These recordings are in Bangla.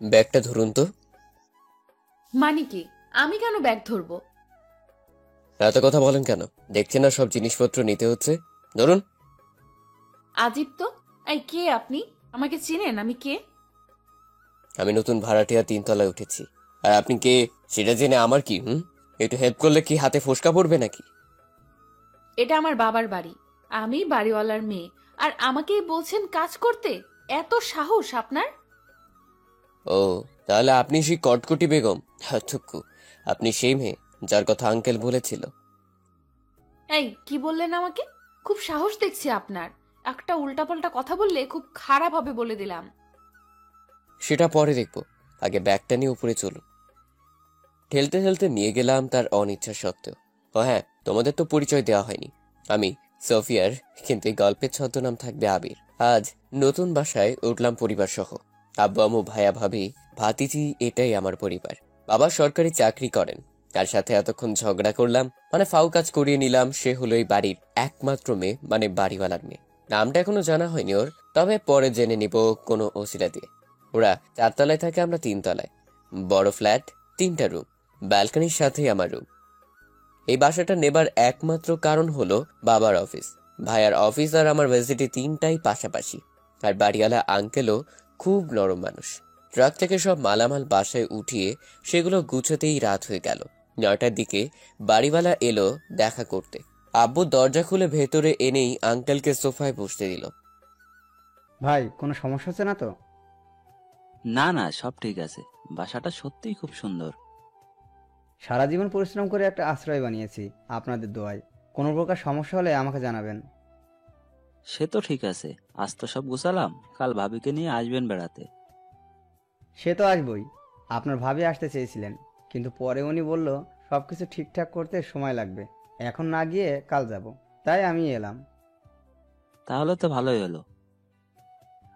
ব্যাগটা ধরুন তো। মানে কি? আমি কেন ব্যাগ ধরবো? এত কথা বলেন কেন? দেখছেন না সব জিনিসপত্র নিতে হচ্ছে। ধরুন। আজীব তো। এই, কে আপনি? আমাকে চিনেন? আমি কে? আমি নতুন ভাড়াটিয়া 3 তলায় উঠেছি। আর আপনি কে সেটা জেনে আমার কি? একটু হেল্প করলে কি হাতে ফোসকা পড়বে নাকি? এটা আমার বাবার বাড়ি। আমি বাড়িওয়ালার মেয়ে। আর আমাকেই বলছেন কাজ করতে? এত সাহস আপনার? ও, তাহলে আপনি সেই কটকটি বেগম। থুকু, আপনি সেই মেয়ে যার কথা আঙ্কেল বলেছিল। এই, কি বললেন আমাকে? খুব সাহস দেখছি আপনার। একটা উল্টাপাল্টা কথা বললে খুব খারাপ হবে বলে দিলাম। সেটা পরে দেখবো, আগে ব্যাগটা নিয়ে উপরে চলুন। ঠেলতে ঠেলতে নিয়ে গেলাম তার অনিচ্ছা সত্ত্বেও। ও হ্যাঁ, তোমাদের তো পরিচয় দেওয়া হয়নি। আমি সোফিয়ার, কিন্তু এই গল্পের ছদ্মনাম থাকবে আবির। আজ নতুন বাসায় উঠলাম পরিবার সহ। আব্বু আম্মু ভাইয়া ভাবি ভাতিজি, এটাই আমার পরিবার। বাবা সরকারি চাকরি করেন। তার সাথে এতক্ষণ ঝগড়া করলাম, মানে ফাউ কাজ করিয়ে নিলাম। সে হলো এই বাড়ির একমাত্র মেয়ে, মানে বাড়িওয়ালার মেয়ে। নামটা এখনো জানা হয়নি ওর, তবে পরে জেনে নিব কোনো ওসিলা দিয়ে। ওরা 4 তলায় থাকে, আমরা 3 তলায়। বড় ফ্ল্যাট, 3টা রুম, ব্যালকনির সাথেই আমার রুম। এই বাসাটা নেবার একমাত্র কারণ হলো বাবার অফিস। ভাইয়ার অফিস আর আমার ভার্সিটি 3টাই পাশাপাশি। আর বাড়িওয়ালা আঙ্কেলও খুব নরম মানুষ। ট্রাক থেকে সব মালামাল বাসায় উঠিয়ে সেগুলো গুছোতেই রাত হয়ে গেল। 9টার দিকে বাড়িওয়ালা এলো দেখা করতে। আব্বু দরজা খুলে ভেতরে এনেই আঙ্কেলকে সোফায় বসতে দিল। ভাই, কোনো সমস্যা হচ্ছে না তো? না না, সব ঠিক আছে। বাসাটা সত্যিই খুব সুন্দর। সারা জীবন পরিশ্রম করে একটা আশ্রয় বানিয়েছি আপনাদের দোয়ায়। কোনো প্রকার সমস্যা হলে আমাকে জানাবেন। সে তো ঠিক আছে। আজ তো সব গুছালাম, কাল ভাবিকে নিয়ে আসবেন বেড়াতে। সে তো আসবই। আপনার ভাবি আসতে চেয়েছিলেন, কিন্তু পরে উনি বলল সব কিছু ঠিকঠাক করতে সময় লাগবে, এখন না গিয়ে কাল যাব। তাই আমি এলাম। তাহলে তো ভালোই হলো।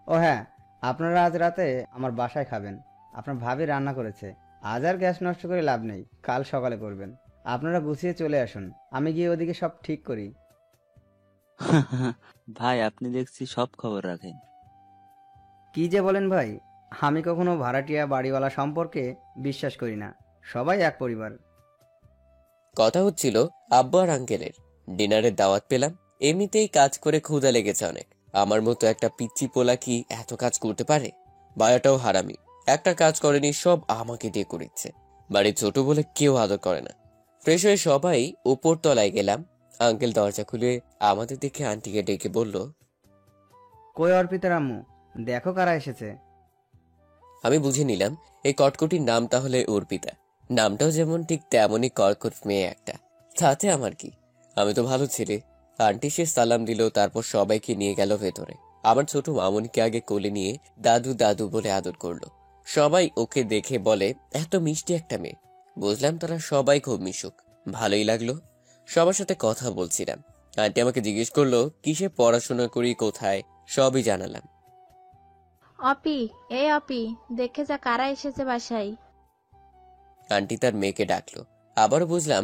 ও হ্যাঁ, আপনারা আজ রাতে আমার বাসায় খাবেন। আপনার ভাবি রান্না করেছে। আজ আর গ্যাস নষ্ট করে লাভ নেই, কাল সকালে করবেন। আপনারা গুছিয়ে চলে আসুন, আমি গিয়ে ওদিকে সব ঠিক করি। ভাই, আপনি দেখছি সব খবর রাখেন। কি যে বলেন ভাই, আমি কখনো ভাড়াটিয়া বাড়িওয়ালা সম্পর্কে বিশ্বাস করি না। সবাই এক পরিবার। কথা হচ্ছিল আব্বু আর আঙ্কেলের। ডিনারের দাওয়াত পেলাম। এমনিতেই কাজ করে ক্ষুধা লেগেছে অনেক। আমার মতো একটা পিচ্চি পোলা কি এত কাজ করতে পারে? বায়াটাও হারামি, একটা কাজ করেনি, সব আমাকে দিয়ে করিচ্ছে। বাড়ি ছোট বলে কেউ আদর করে না। ফ্রেশ হয়ে সবাই উপর তলায় গেলাম। আঙ্কেল দরজা খুলে আমাদের দেখে আন্টিকে ডেকে বলল। কই অর্পিতার আম্মু, দেখো কারা এসেছে। আমি বুঝে নিলাম এই কটকটির নাম তাহলে অর্পিতা। নামটাও যেমন ঠিক তেমনই কর্কট মেয়ে একটা। তাতে আমার কি, আমি তো ভালো ছেলে। আন্টি সে সালাম দিল, তারপর সবাইকে নিয়ে গেল ভেতরে। আমার ছোট মামুনিকে আগে কোলে নিয়ে দাদু দাদু বলে আদর করলো। সবাই ওকে দেখে বলে এত মিষ্টি একটা মেয়ে। বুঝলাম তারা সবাই খুব মিশুক। ভালোই লাগলো। সবার সাথে কথা বলছিলাম। আন্টি আমাকে জিজ্ঞেস করলো কিসে পড়াশোনা করি, কোথায়, সবই জানালাম। অপি, এই অপি, দেখে যা কারা এসেছে বাসায়। আন্টি তার মেয়েকে ডাকলো। আবারও বুঝলাম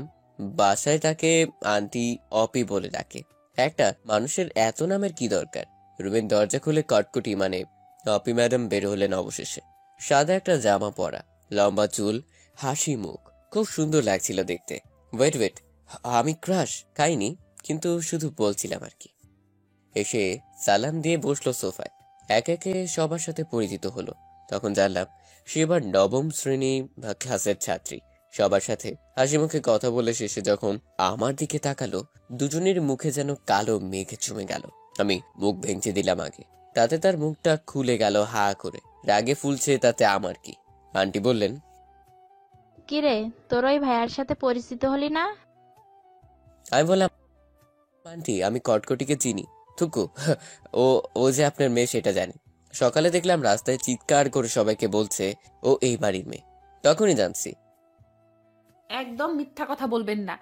বাসায় তাকে আন্টি অপি বলে ডাকে। একটা মানুষের এত নামের কি দরকার? রুমের দরজা খুলে কটকটি, মানে অপি ম্যাডাম বের হলেন অবশেষে। সাদা একটা জামা পরা, লম্বা চুল, হাসি মুখ, খুব সুন্দর লাগছিল দেখতে। ওয়েট ওয়েট, আমি ক্রাশ খাইনি, কিন্তু শুধু বলছিলাম আর কি। এসে সালাম দিয়ে বসলো সোফায়। একে একে সবার সাথে পরিচিত হলো। তখন জানলাম সে এবার 9ম শ্রেণী বা ক্লাসের ছাত্রী। সবার সাথে হাসি মুখে কথা বলে শেষে যখন আমার দিকে তাকালো, দুজনের মুখে যেন কালো মেঘে জমে গেল। আমি মুখ ভেঙচে দিলাম আগে, তাতে তার মুখটা খুলে গেল হা করে। রাগে ফুলছে, তাতে আমার কি। আন্টি বললেন, কিরে, তোর ওই ভাইয়ার সাথে পরিচিত হলি না? আমি বললাম, আন্টি আমি কটকটিকে চিনি। থুকু, ও ও যে আপনার মেয়ে সেটা জানি। সকালে দেখলাম রাস্তায় চিৎকার করে সবাইকে বলছে ও এই বাড়ির মেয়ে, তখনই জানছি। একদম মিথ্যা কথা বলবেন না।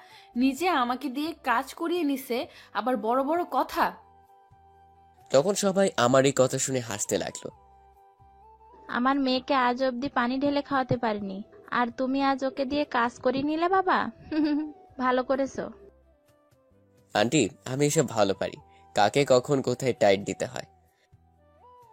নিজে আমাকে দিয়ে কাজ করিয়ে নিছে, আবার বড় বড় কথা। তখন সবাই আমার এই কথা শুনে হাসতে লাগলো। আমার মেয়েকে আজ অবধি পানি ঢেলে খাওয়াতে পারিনি, আর তুমি আজ ওকে দিয়ে কাজ করিয়ে নিলে বাবা। ভালো করেছো। আন্টি আমি এসব ভালো পারি, কাকে কখন কোথায় টাইট দিতে হয়।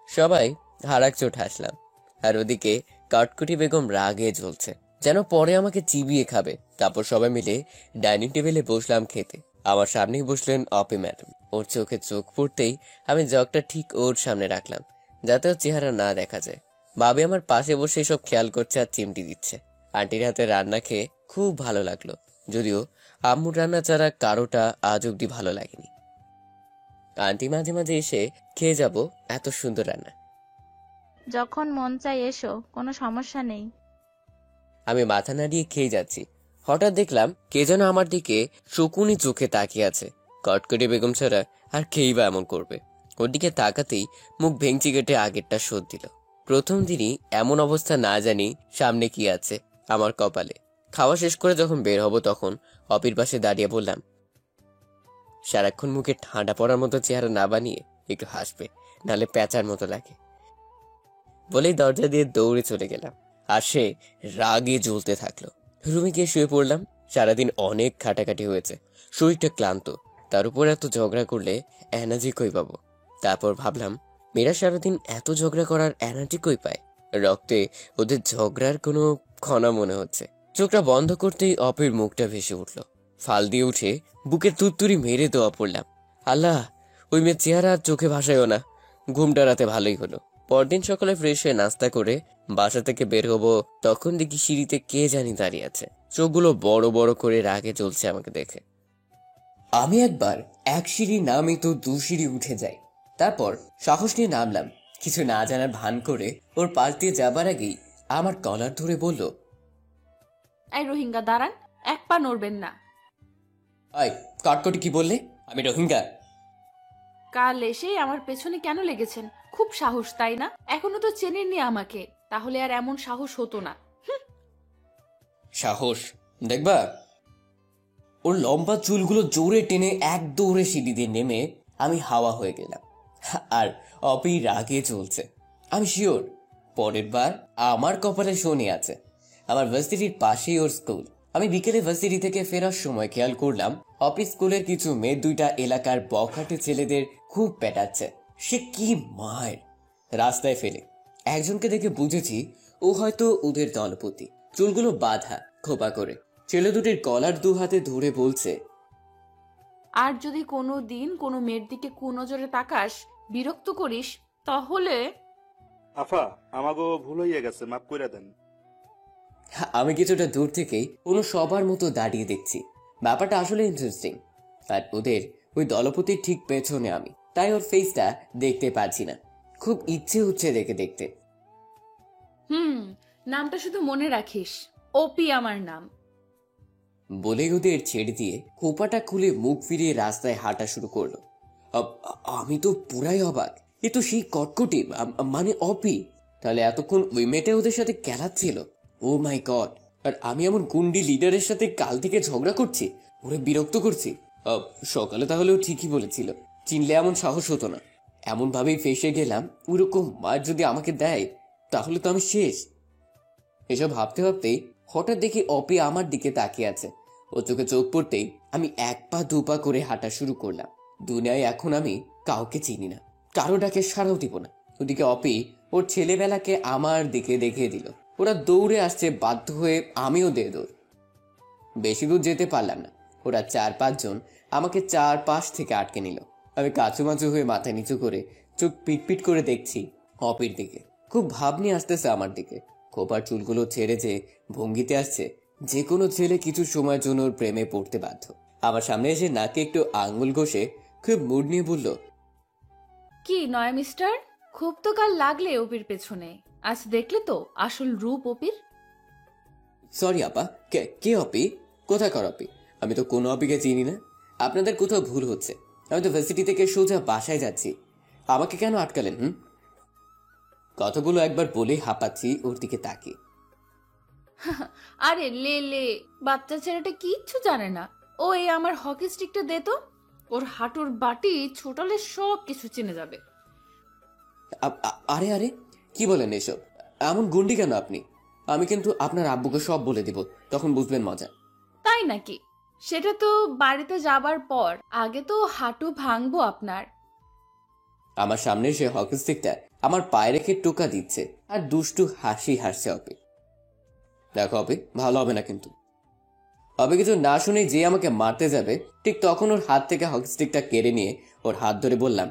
সবাই হারাক চোট হাসলাম। আর ওদিকে কাঠকুটি বেগম রাগে জ্বলছে, যেন পরে আমাকে চিবিয়ে খাবে। তারপর সবাই মিলে ডাইনিং টেবিলে বসলাম খেতে। আমার সামনেই বসলেন অপি ম্যাডাম। ওর চোখে চোখ পড়তেই আমি জগটা ঠিক ওর সামনে রাখলাম, যাতে ওর চেহারা না দেখা যায়। ভাবি আমার পাশে বসে এসব খেয়াল করছে আর চিমটি দিচ্ছে। আন্টির হাতে রান্না খেয়ে খুব ভালো লাগলো, যদিও আম্মুর রান্না ছাড়া কারোটা আজ অব্দি ভালো লাগেনি। আন্টি মাঝে মাঝে এসে খেয়ে যাব, এত সুন্দর রান্না। যখন মন চাই এসো, কোনো সমস্যা নেই। আমি মাথা নাড়িয়ে খেয়ে যাচ্ছি, হঠাৎ দেখলাম কে যেন আমার দিকে শকুনি চোখে তাকিয়ে আছে। কটকটি বেগম ছাড়া আর কেই বা এমন করবে? ওর দিকে তাকাতেই মুখ ভেঙচি কেটে আগেরটা শোধ দিল। প্রথম দিনই এমন অবস্থা, না জানি সামনে কি আছে আমার কপালে। খাওয়া শেষ করে যখন বের হব তখন অপির পাশে দাঁড়িয়ে বললাম, সারাক্ষণ মুখে ঠান্ডা পড়ার মতো চেহারা না বানিয়ে একটু হাসবে, নালে প্যাঁচার মতো লাগে। বলেই দরজা দিয়ে দৌড়ে চলে গেলাম, আর সে রাগে জ্বলতে থাকলো। রুমে গিয়ে শুয়ে পড়লাম। সারাদিন অনেক খাটাখাটি হয়েছে, শরীরটা ক্লান্ত, তার উপর এত ঝগড়া করলে এনার্জি কই পাবো? তারপর ভাবলাম, মেয়েরা সারাদিন এত ঝগড়া করার এনার্জি কই পায়? রক্তে ওদের ঝগড়ার কোনো ক্ষণা মনে হচ্ছে। চোখটা বন্ধ করতেই অপির মুখটা ভেসে উঠল। ফাল দিয়ে উঠে বুকে তুত্তুরি মেরে দেওয়া পড়লাম। আল্লাহ, ওই মেয়ের চেহারা আর চোখে ভাসাইও না। ঘুমটা রাতে ভালোই হলো। পরদিন সকালে ফ্রেশ হয়ে নাস্তা করে বাসা থেকে বের হবো, তখন দেখি সিঁড়িতে কে জানি দাঁড়িয়ে আছে, চোখগুলো বড় বড় করে রাগে চলছে আমাকে দেখে। আমি একবার এক সিঁড়ি নামি তো 2 সিঁড়ি উঠে যাই। তারপর সাহস নিয়ে নামলাম, কিছু না জানার ভান করে ওর পাশ দিয়ে যাবার আগেই আমার কলার ধরে বলল, এই রোহিঙ্গা দাঁড়ান, এক পা নড়বেন না। আয়, কটকটি কি বললে? আমি রোহিঙ্গা? কাল এসে আমার পেছনে কেন লেগেছেন? খুব সাহস, তাই না? এখনো তো চেনেননি আমাকে, তাহলে আর এমন সাহস হতো না। সাহস দেখবা? ওর লম্বা চুলগুলো জোরে টেনে এক দৌড়ে সিঁড়ি দিয়ে নেমে আমি হাওয়া হয়ে গেলাম। আর অপি রাগে চলছে। আমি শিওর পরের বার আমার কপালে শনি আছে। আমার ভার্সিটির পাশেই ওর স্কুল। আমি বিকেলে ভার্সিটি থেকে ফেরার সময় খেয়াল করলাম অপি স্কুলের কিছু মেয়ে 2টা এলাকার বখাটে ছেলেদের খুব পেটাচ্ছে। সে কি মার! রাস্তায় ফেলে একজনকে দেখে বুঝেছি ও হয়তো ওদের দলপতি। চুলগুলো বাঁধা খোপা করে, ছেলে দুটির কলার 2 হাতে ধরে বলছে, আর যদি কোনো দিন কোনো মেয়ের দিকে কুনজরে তাকাস, বিরক্ত করিস, তাহলে। আফা, আমাগো ভুল হইয়া গেছে, মাফ কইরা দেন। আমি কিছুটা দূর থেকেই কোনো সবার মতো দাঁড়িয়ে দেখছি। ব্যাপারটা আসলে ইন্টারেস্টিং। আর ওদের ওই দলপতির ঠিক পেছনে আমি, তাই ওর ফেসটা দেখতে পাচ্ছি না। খুব ইচ্ছে হচ্ছে দেখতে। নামটা শুধু মনে রাখিস, ওপি আমার নাম। বলে ওদের ছেড়ে দিয়ে খোপাটা খুলে মুখ ফিরিয়ে রাস্তায় হাঁটা শুরু করলো। আমি তো পুরাই অবাক। এ তো সেই কটকটি, মানে অপি। তাহলে এতক্ষণ ওই মেয়েটা ওদের সাথে খেলাচ্ছিল। ও মাই গড! আর আমি এমন গুন্ডি লিডারের সাথে কাল থেকে ঝগড়া করছি, ওরে বিরক্ত করছি। সকালে তাহলে ও ঠিকই বলেছিল, চিনলে এমন সাহস হতো না। এমন ভাবেই ফেসে গেলাম। ওরকম মার যদি আমাকে দেয় তাহলে তো আমি শেষ। এসব ভাবতে ভাবতেই হঠাৎ দেখি অপি আমার দিকে তাকিয়ে আছে। ও চোখে চোখ পড়তেই আমি 1 পা 2 পা করে হাঁটা শুরু করলাম। দুনিয়ায় এখন আমি কাউকে চিনি না, কারো ডাকে সাড়াও দিব না। ওদিকে অপি ওর ছেলেবেলাকে আমার দিকে দেখিয়ে দিল। ওরা দৌড়ে আসছে, বাধ্য হয়ে আমিও দিয়ে দৌড়। বেশি দূর যেতে পারলাম না। ওরা 4-5 জন আমাকে 4 পাশ থেকে আটকে নিল। আমি কাচুমাচু হয়ে মাথা নিচু করে চোখ পিটপিট করে দেখছি অপির দিকে। খুব ভাব নিয়ে আসতেছে আমার দিকে। খোপার চুলগুলো ছেড়ে যে ভঙ্গিতে আসছে, যে কোনো ছেলে কিছু সময়ের জন্য ওর প্রেমে পড়তে বাধ্য। আমার সামনে এসে নাকে একটু আঙ্গুল ঘষে খুব মুড নিয়ে বলল, কি নয় মিস্টার, খুব তো কাল লাগলে ওপির পেছনে, আজ দেখলে তো আসল রূপ ওপির। সরি আপা। কে অপি? কোথাকার অপি? আমি তো কোনো অপিকে চিনি না। আপনাদের কোথাও ভুল হচ্ছে। আমি তো ভার্সিটি থেকে সোজা বাসায় যাচ্ছি, আমাকে কেন আটকালেন? কথাগুলো একবার বলেই হাঁপাচ্ছি ওর দিকে তাকিয়ে। আরে লে, বাচ্চা ছেলেটা কিচ্ছু জানে না। ও এই আমার হকি স্টিকটা দে তো, ওর হাঁটুর বাটি ছোটালে সব কিছু চিনে যাবে। আরে আরে, কি বলেন এসব? এমন গুন্ডি কেন আপনি? আমি কিন্তু আপনার আব্বুকে সব বলে দিব, তখন বুঝবেন মজা। তাই নাকি? সেটা তো বাড়িতে যাবার পর, আগে তো হাঁটু ভাঙবো আপনার। আমার সামনে সে হকি স্টিকটা আমার পায়ে রেখে টোকা দিচ্ছে আর দুষ্টু হাসি হাসছে অপি। দেখো অপি, ভালো হবে না কিন্তু। অপি কিছু না শুনে যে আমাকে মারতে যাবে ঠিক তখন ওর হাত থেকে হকি স্টিকটা কেড়ে নিয়ে ওর হাত ধরে বললাম,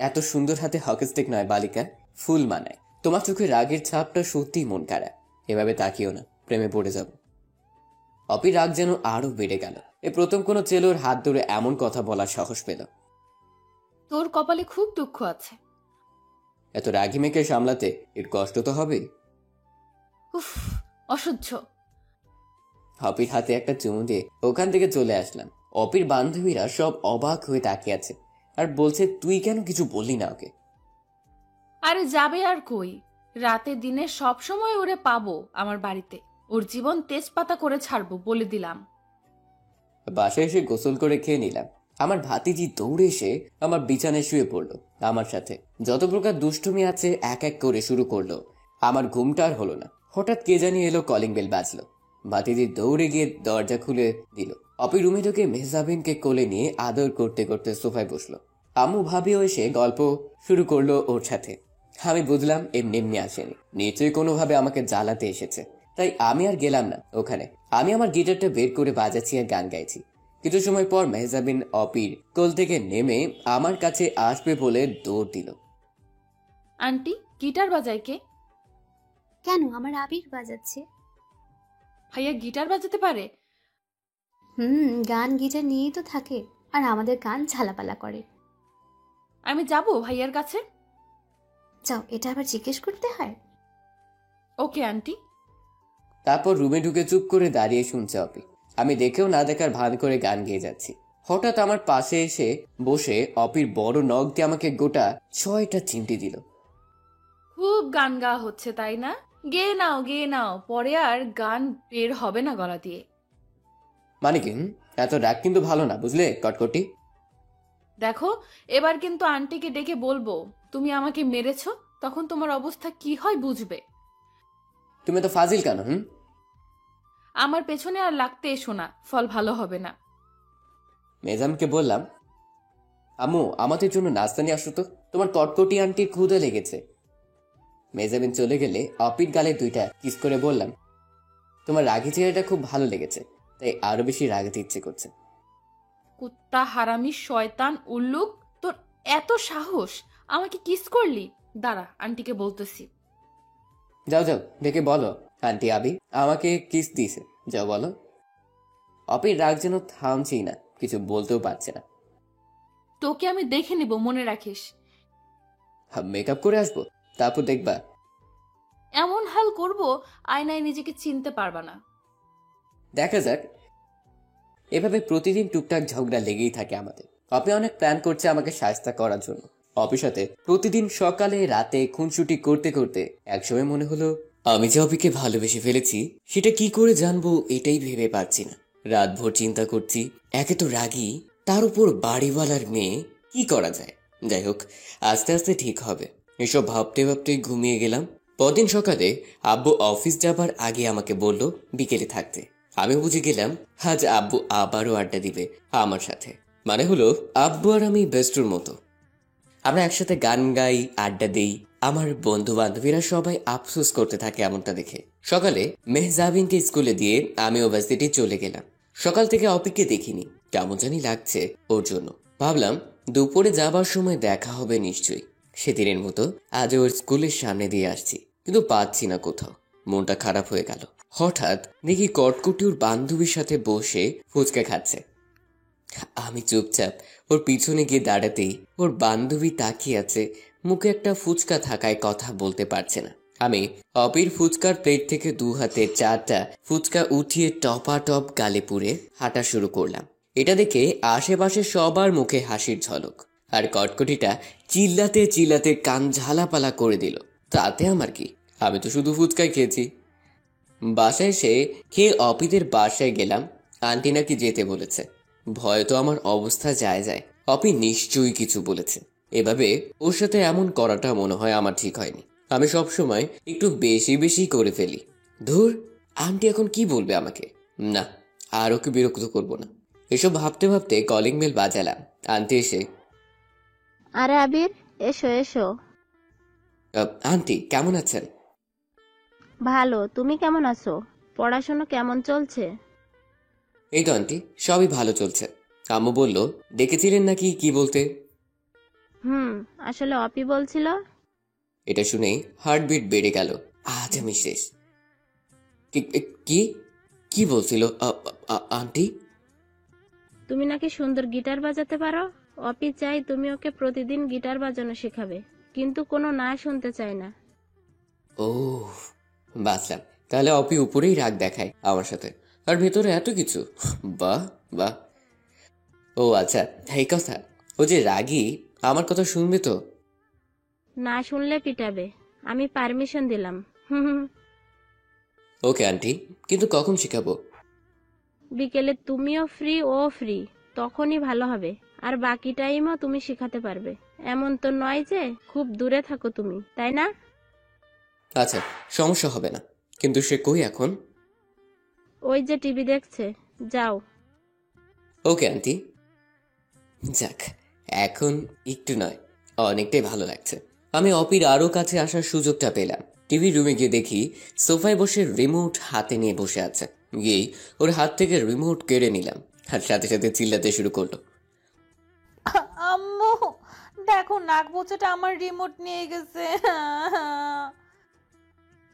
এত সুন্দর হাতে হকি স্টিক নয় বালিকা, ফুল মানায়। তোমার চোখে রাগের ছাপটা সত্যিই মন কাড়া। এভাবে তাকিও না, প্রেমে পড়ে যাব। অপি রাগ যেন আরো বেড়ে গেল। এ প্রথম কোনো ছেলে ওর হাত ধরে এমন কথা বলার সাহস পেল। তোর কপালে খুব দুঃখ আছে। এত রাগি মেয়েকে সামলাতে এর কষ্ট তো হবেই। উফ, অসহ্য। অপির হাতে একটা চুমু দিয়ে ওখান থেকে চলে আসলাম। অপির বান্ধবীরা সব অবাক হয়ে তাকিয়ে আছে আর বলছে, তুই কেন কিছু বললি না ওকে? আরে যাবে আর কই, রাতে দিনে সব সময় ওরে পাবো আমার বাড়িতে। ওর জীবন তেজপাতা করে ছাড়বো বলে দিলাম। বাসায় এসে গোসল করে খেয়ে নিলাম। আমার ভাতিজি দৌড়ে এসে আমার বিছানায় শুয়ে পড়লো আমার সাথে। যত প্রকার দুষ্টুমি আছে এক এক করে শুরু করলো। আমার ঘুমটা আর হলো না। হঠাৎ কে জানি এলো, কলিং বেল বাজলো। ভাতিজি দৌড়ে গিয়ে দরজা খুলে দিল। অপি রুমে ঢুকে মেহজাবিনকে কোলে নিয়ে আদর করতে করতে সোফায় বসলো। আম্মু ভাবিও এসে গল্প শুরু করলো ওর সাথে। আমি বুঝলাম এমনি এমনি আসেনি, নিশ্চয়ই কোনোভাবে আমাকে জ্বালাতে এসেছে। তাই আমি আর গেলাম না ওখানে। আমি আমার গিটারটা বের করে বাজাচ্ছি আর গান গাইছি। কিছু সময় পর মেহজাবিন অপির কোল থেকে নেমে আমার কাছে আসবে বলে দৌড় দিল। আন্টি, গিটার বাজায় কে? কেন, আমার আবির বাজাচ্ছে। ভাইয়া গিটার বাজাতে পারে? গান গিটার নিয়েই তো থাকে, আর আমাদের গান ঝালাপালা করে। আমি যাব ভাইয়ার কাছে। যাও, এটা আবার জিজ্ঞেস করতে হয়? Okay aunty. তারপর রুমে ঢুকে চুপ করে দাঁড়িয়ে শুনছে অপি। আমি দেখেও না দেখার ভান করে গান গেয়ে যাচ্ছি। হঠাৎ আমার পাশে এসে বসে অপির বড় নখ দিয়ে আমাকে গোটা 6টা চিমটি দিল। খুব গান গাওয়া হচ্ছে তাই না? গেয়ে নাও গেয়ে নাও, পরে আর গান বের হবে না গলা দিয়ে। মানে কি? এত রাগ কিন্তু ভালো না, বুঝলে কটকটি? দেখো, এবার কিন্তু আন্টিকে ডেকে বলবো তুমি আমাকে মেরেছো, তখন তোমার অবস্থা কি হয় বুঝবে। তুমি তো ফাজিল কেন? আমার পেছনে আর লাগতে এসো না, ফল ভালো হবে না। মেজামকে বললাম, আম্মু আমাদের জন্য নাস্তা নিয়ে আসো তো, তোমার কটকটি আন্টির ক্ষুধা লেগেছে। মেজামিন চলে গেলে অপির গালে 2টা কিস করে বললাম, তোমার রাগি চেহারাটা খুব ভালো লেগেছে, তাই আরো বেশি রাগাতে ইচ্ছে করছে। কুত্তা, হারামি, শয়তান, উল্লুক, তোর এত সাহস, আমাকে কিস করলি? দাঁড়া, আন্টিকে বলতেছি। যাও যাও, ডেকে বলো আন্টি আবি আমাকে কিস দিয়েছে, যাও বলো। অপির রাগ যেন থামছেই না, কিছু বলতেও পারছে না। তোকে আমি দেখে নিব, মনে রাখিস। মেকআপ করে আসবো, তারপর দেখবা। এমন হাল করব আয়নায় নিজেকে চিনতে পারবা না। দেখা যাক। এভাবে প্রতিদিন টুকটাক ঝগড়া লেগেই থাকে আমাদের। অপি অনেক প্ল্যান করছে আমাকে শায়েস্তা করার জন্য। অপির সাথে প্রতিদিন সকালে রাতে খুনসুটি করতে করতে একসময় মনে হলো আমি যে অপিকে ভালোবেসে ফেলেছি সেটা কি করে জানবো এটাই ভেবে পাচ্ছি না। রাতভর চিন্তা করছি, একে তো রাগী, তার উপর বাড়িওয়ালার মেয়ে, কি করা যায়। যাই হোক, আস্তে আস্তে ঠিক হবে। এসব ভাবতে ভাবতে ঘুমিয়ে গেলাম। পরদিন সকালে আব্বু অফিস যাবার আগে আমাকে বলল বিকেলে থাকতে। আমি বুঝে গেলাম আজ আব্বু আবারও আড্ডা দিবে আমার সাথে। মানে হলো আব্বু আর আমি বেস্টর মতো, আমরা একসাথে গান গাই, আড্ডা দেই। আমার বন্ধু বান্ধবীরা সবাই আফসোস করতে থাকে এমনটা দেখে। সকালে মেহজাবিনকে স্কুলে দিয়ে আমি ভার্সিটি চলে গেলাম। সকাল থেকে অপিকে দেখিনি, কেমন জানি লাগছে ওর জন্য। ভাবলাম দুপুরে যাবার সময় দেখা হবে নিশ্চয়ই। সেদিনের মতো আজ ওর স্কুলের সামনে দিয়ে আসছি, কিন্তু পাচ্ছি না কোথাও। মনটা খারাপ হয়ে গেল। হঠাৎ দেখি কটকটি ওর বান্ধবীর সাথে বসে ফুচকা খাচ্ছে। আমি চুপচাপ ওর পিছনে গিয়ে দাঁড়াতেই ওর বান্ধবী তাকিয়ে আছে, মুখে একটা ফুচকা থাকায় কথা বলতে পারছে না। আমি অপির ফুচকার প্লেট থেকে 2 হাতে 4টা ফুচকা উঠিয়ে টপাটপ গালে পুরে হাঁটা শুরু করলাম। এটা দেখে আশেপাশে সবার মুখে হাসির ঝলক, আর কটকটিটা চিল্লাতে চিল্লাতে কান ঝালাপালা করে দিল। তাতে আমার কি, আমি তো শুধু ফুচকাই খেয়েছি। বাসায় এসে খেয়ে অপিদের বাসায় গেলাম। আন্টি নাকি যেতে বলেছে। ভয় তো আমার অবস্থা যায়। অপি নিশ্চয়ই কিছু বলেছে। এভাবে ওর সাথে এমন করাটা মনে হয় আমার ঠিক হয়নি। আমি সবসময় একটু বেশি বেশি করে ফেলি। ধুর, আন্টি এখন কি বলবে আমাকে? না, আর ওকে বিরক্ত করবো না। এসব ভাবতে ভাবতে কলিং বেল বাজালাম। আন্টি এসে, আরে আবির, এসো এসো। আন্টি কেমন আছেন? ভালো, তুমি কেমন আছো? পড়াশোনা কেমন চলছে? এই তো আন্টি, সবই ভালো চলছে। আম্মু বলল ডেকেছিলেন নাকি কি বলতে? আসলে অপি বলছিল। এটা শুনেই হার্টবিট বেড়ে গেল। আজ আমি শেষ। কি কি বলছিল আন্টি? তুমি নাকি সুন্দর গিটার বাজাতে পারো। অপি চাই তুমি ওকে প্রতিদিন গিটার বাজানো শেখাবে, কিন্তু কোনো না শুনতে চায় না। ও, বাঁচলাম। তাহলে অপি উপরেই রাগ দেখায় আমার সাথে, আর ভেতরে এত কিছু। বাহ বাহ। ও আচ্ছা, এই কথা। ও যে রাগী, আমার কথা শুনবে তো? না শুনলে পিটাবে। আমি পারমিশন দিলাম। হুম। ওকে আন্টি, কিন্তু কখন শেখাবো? বিকেলে তুমিও ফ্রি ও ফ্রি, তখনই ভালো হবে। আর বাকি টাইমও তুমি শেখাতে পারবে। এমন তো নয় যে খুব দূরে থাকো তুমি, তাই না? আচ্ছা, সমস্যা হবে না। কিন্তু সে কই এখন? ওই যে টিভি দেখছে, যাও। Okay aunty. যাক, এখন একটু নয়, অনেকটাই ভালো লাগছে। আমি অপির আরো কাছে আসার সুযোগটা পেলাম। টিভি রুমে গিয়ে দেখি সোফায় বসে রিমোট হাতে নিয়ে বসে আছে। গিয়েই ওর হাত থেকে রিমোট কেড়ে নিলাম, আর সাথে সাথে চিল্লাতে শুরু করলো। আম্মু, দেখো নাক বোচাটা আমার রিমোট নিয়ে গেছে।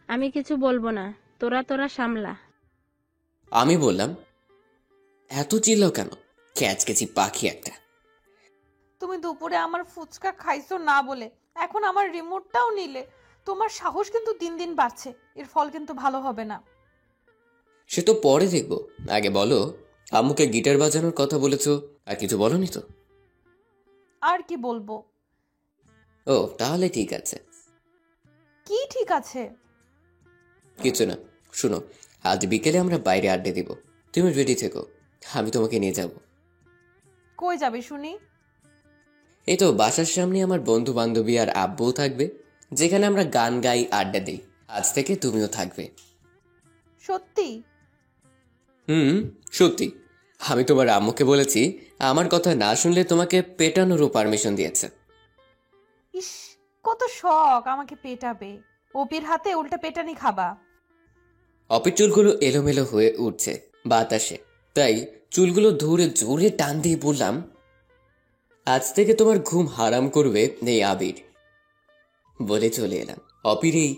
আমি কিছু বলবো না, তোরা তোরা সামলা। আমি বললাম, এত চিল্লাও কেন? ক্যাচকেচি পাখি একটা। তুমি দুপুরে আমার ফুচকা খাইছো না বলে এখন আমার রিমোটটাও নিলে। তোমার সাহস কিন্তু দিন দিন বাড়ছে, এর ফল কিন্তু ভালো হবে না। সে তো পরে দেখবো, আগে বলো আম্মুকে গিটার বাজানোর কথা বলেছো, আর কিছু বলনি তো? আর কি বলবো? ও, তাহলে ঠিক আছে। কি ঠিক আছে? কিছু না, শুনো, আজ বিকেলে আমরা বাইরে আড্ডা দিব। তুমি রেডি থেকো, আমি তোমাকে নিয়ে যাব। কই যাবে শুনি? এই তো বাসার সামনে আমার বন্ধু বান্ধবী আর আব্বুও থাকবে, যেখানে আমরা গান গাই, আড্ডা দিই। আজ থেকে তুমিও থাকবে। সত্যি? সত্যি। আমি তোমার আম্মুকে বলেছি আমার কথা না শুনলে তোমাকে পেটানোরও পারমিশন দিয়েছে। ইস, কত শখ আমাকে পেটাবে। ওপির হাতে উল্টা পেটানি খাবা। অপির চুলগুলো এলোমেলো হয়ে উঠছে বাতাসে, তাই চুলগুলো ধরে জোরে টান দিয়ে বললাম, আজ থেকে তোমার ঘুম হারাম করবে এই আবির। বলে চলে এলাম। অপির এই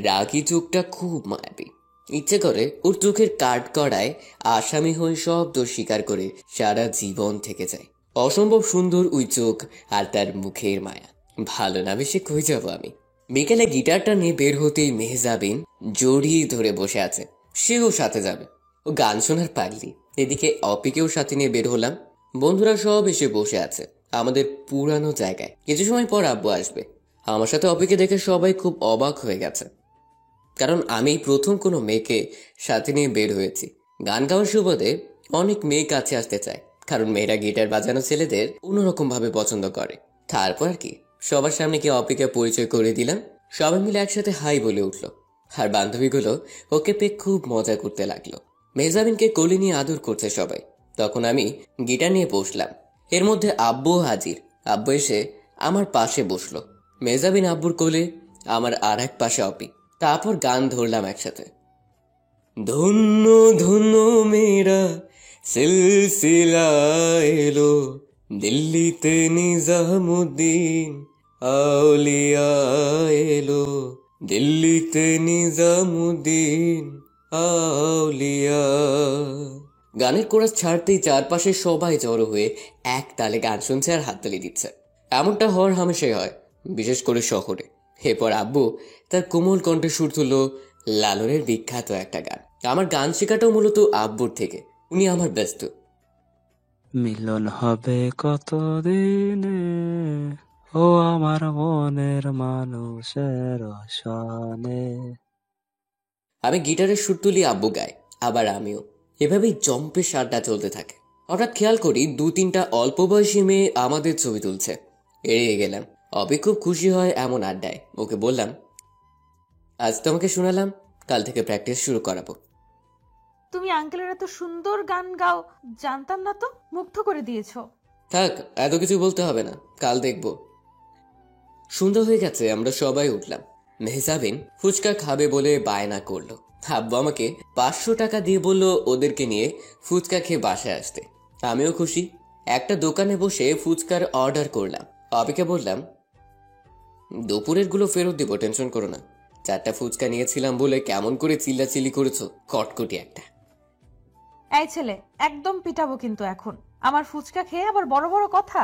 রাগী চোখটা খুব মায়াবী। ইচ্ছে করে ওর চোখের কাঠ করায় আসামি হয়ে সব দোষ স্বীকার করে সারা জীবন থেকে যায়। অসম্ভব সুন্দর ওই চোখ আর তার মুখের মায়া। ভালো না বেশি কই যাব আমি। বিকেলে গিটারটা নিয়ে বের হতেই মেহজাবিন জড়িয়ে ধরে বসে আছে, সেও সাথে যাবে। ও গান শোনার পাগলি। এদিকে অপিকেও সাথে নিয়ে বের হলাম। বন্ধুরা সব এসে বসে আছে আমাদের পুরানো জায়গায়। কিছু সময় পর আব্বু আসবে। আমার সাথে অপিকে দেখে সবাই খুব অবাক হয়ে গেছে, কারণ আমি প্রথম কোনো মেয়েকে সাথে নিয়ে বের হয়েছি। গান গাওয়ার সুবাদে অনেক মেয়ে কাছে আসতে চায়, কারণ মেয়েরা গিটার বাজানো ছেলেদের অন্যরকম ভাবে পছন্দ করে। তারপর কি সবার সামনে কি অপিকে পরিচয় করে দিলাম। সবাই মিলে একসাথে হাই বলে উঠলো, আর বান্ধবীগুলো ওকে পেয়ে খুব মজা করতে লাগলো। মেহজাবিনকে কোলে নিয়ে আদর করছে সবাই। তখন আমি গিটার নিয়ে বসলাম। এর মধ্যে আব্বুও হাজির। আব্বু এসে আমার পাশে বসলো। মেহজাবিন আব্বুর কোলে, আমার আর এক পাশে অপি। তারপর গান ধরলাম একসাথে। ধন্য ধন্য মেরা সিলসিলা এলো, দিল্লিতে নিজামুদ্দিন আউলিয়া এলো, দিল্লিতে নিজামুদ্দিন আউলিয়া। গানের কোরাস ছাড়তেই চারপাশে সবাই জড়ো হয়ে এক তালে গান শুনছে আর হাততালি দিচ্ছে। এমনটা হওয়ার হামেশাই হয়, বিশেষ করে শহরে। এরপর আব্বু তার কোমল কণ্ঠে সুর তুলল লালনের বিখ্যাত একটা গান। আমার গান শেখাটাও মূলত আব্বুর থেকে, উনি আমার ব্যস্ত। মিলন হবে কত দিনে, ও আমার মনের মানুষের সনে। আমি গিটারের সুর তুলি, আব্বু গায়, আবার আমিও। এভাবেই জম্পে আড্ডা চলতে থাকে। হঠাৎ খেয়াল করি 2-3টা অল্প বয়সী মেয়ে আমাদের ছবি তুলছে। এড়িয়ে গেলাম। অবি খুব খুশি হয় এমন আড্ডায়। ওকে বললাম, আজ তোমাকে শোনালাম, কাল থেকে প্র্যাকটিস শুরু করাবো। তুমি আঙ্কেলের এত সুন্দর গান গাও জানতাম না তো, মুগ্ধ করে দিয়েছো। থাক, এত কিছু বলতে হবে না, কাল দেখবো। সন্ধ্যা হয়ে গেছে, আমরা সবাই উঠলাম। মেহজাবিন ফুচকা খাবে বলে বায়না করলো। আব্বু আমাকে 500 টাকা দিয়ে বলল ওদেরকে নিয়ে ফুচকা খেয়ে বাসায় আসতে। আমিও খুশি। একটা দোকানে বসে ফুচকার অর্ডার করলাম। অবিকে বললাম, দুপুরের গুলো ফেরত দিব, টেনশন করো না। 4টা ফুচকা নিয়েছিলাম বলে কেমন করে চিল্লাচিল্লি করেছো, কটকটি একটা। এই ছেলে, একদম পিটাবো কিন্তু এখন। আমার ফুচকা খেয়ে আবার বড় বড় কথা।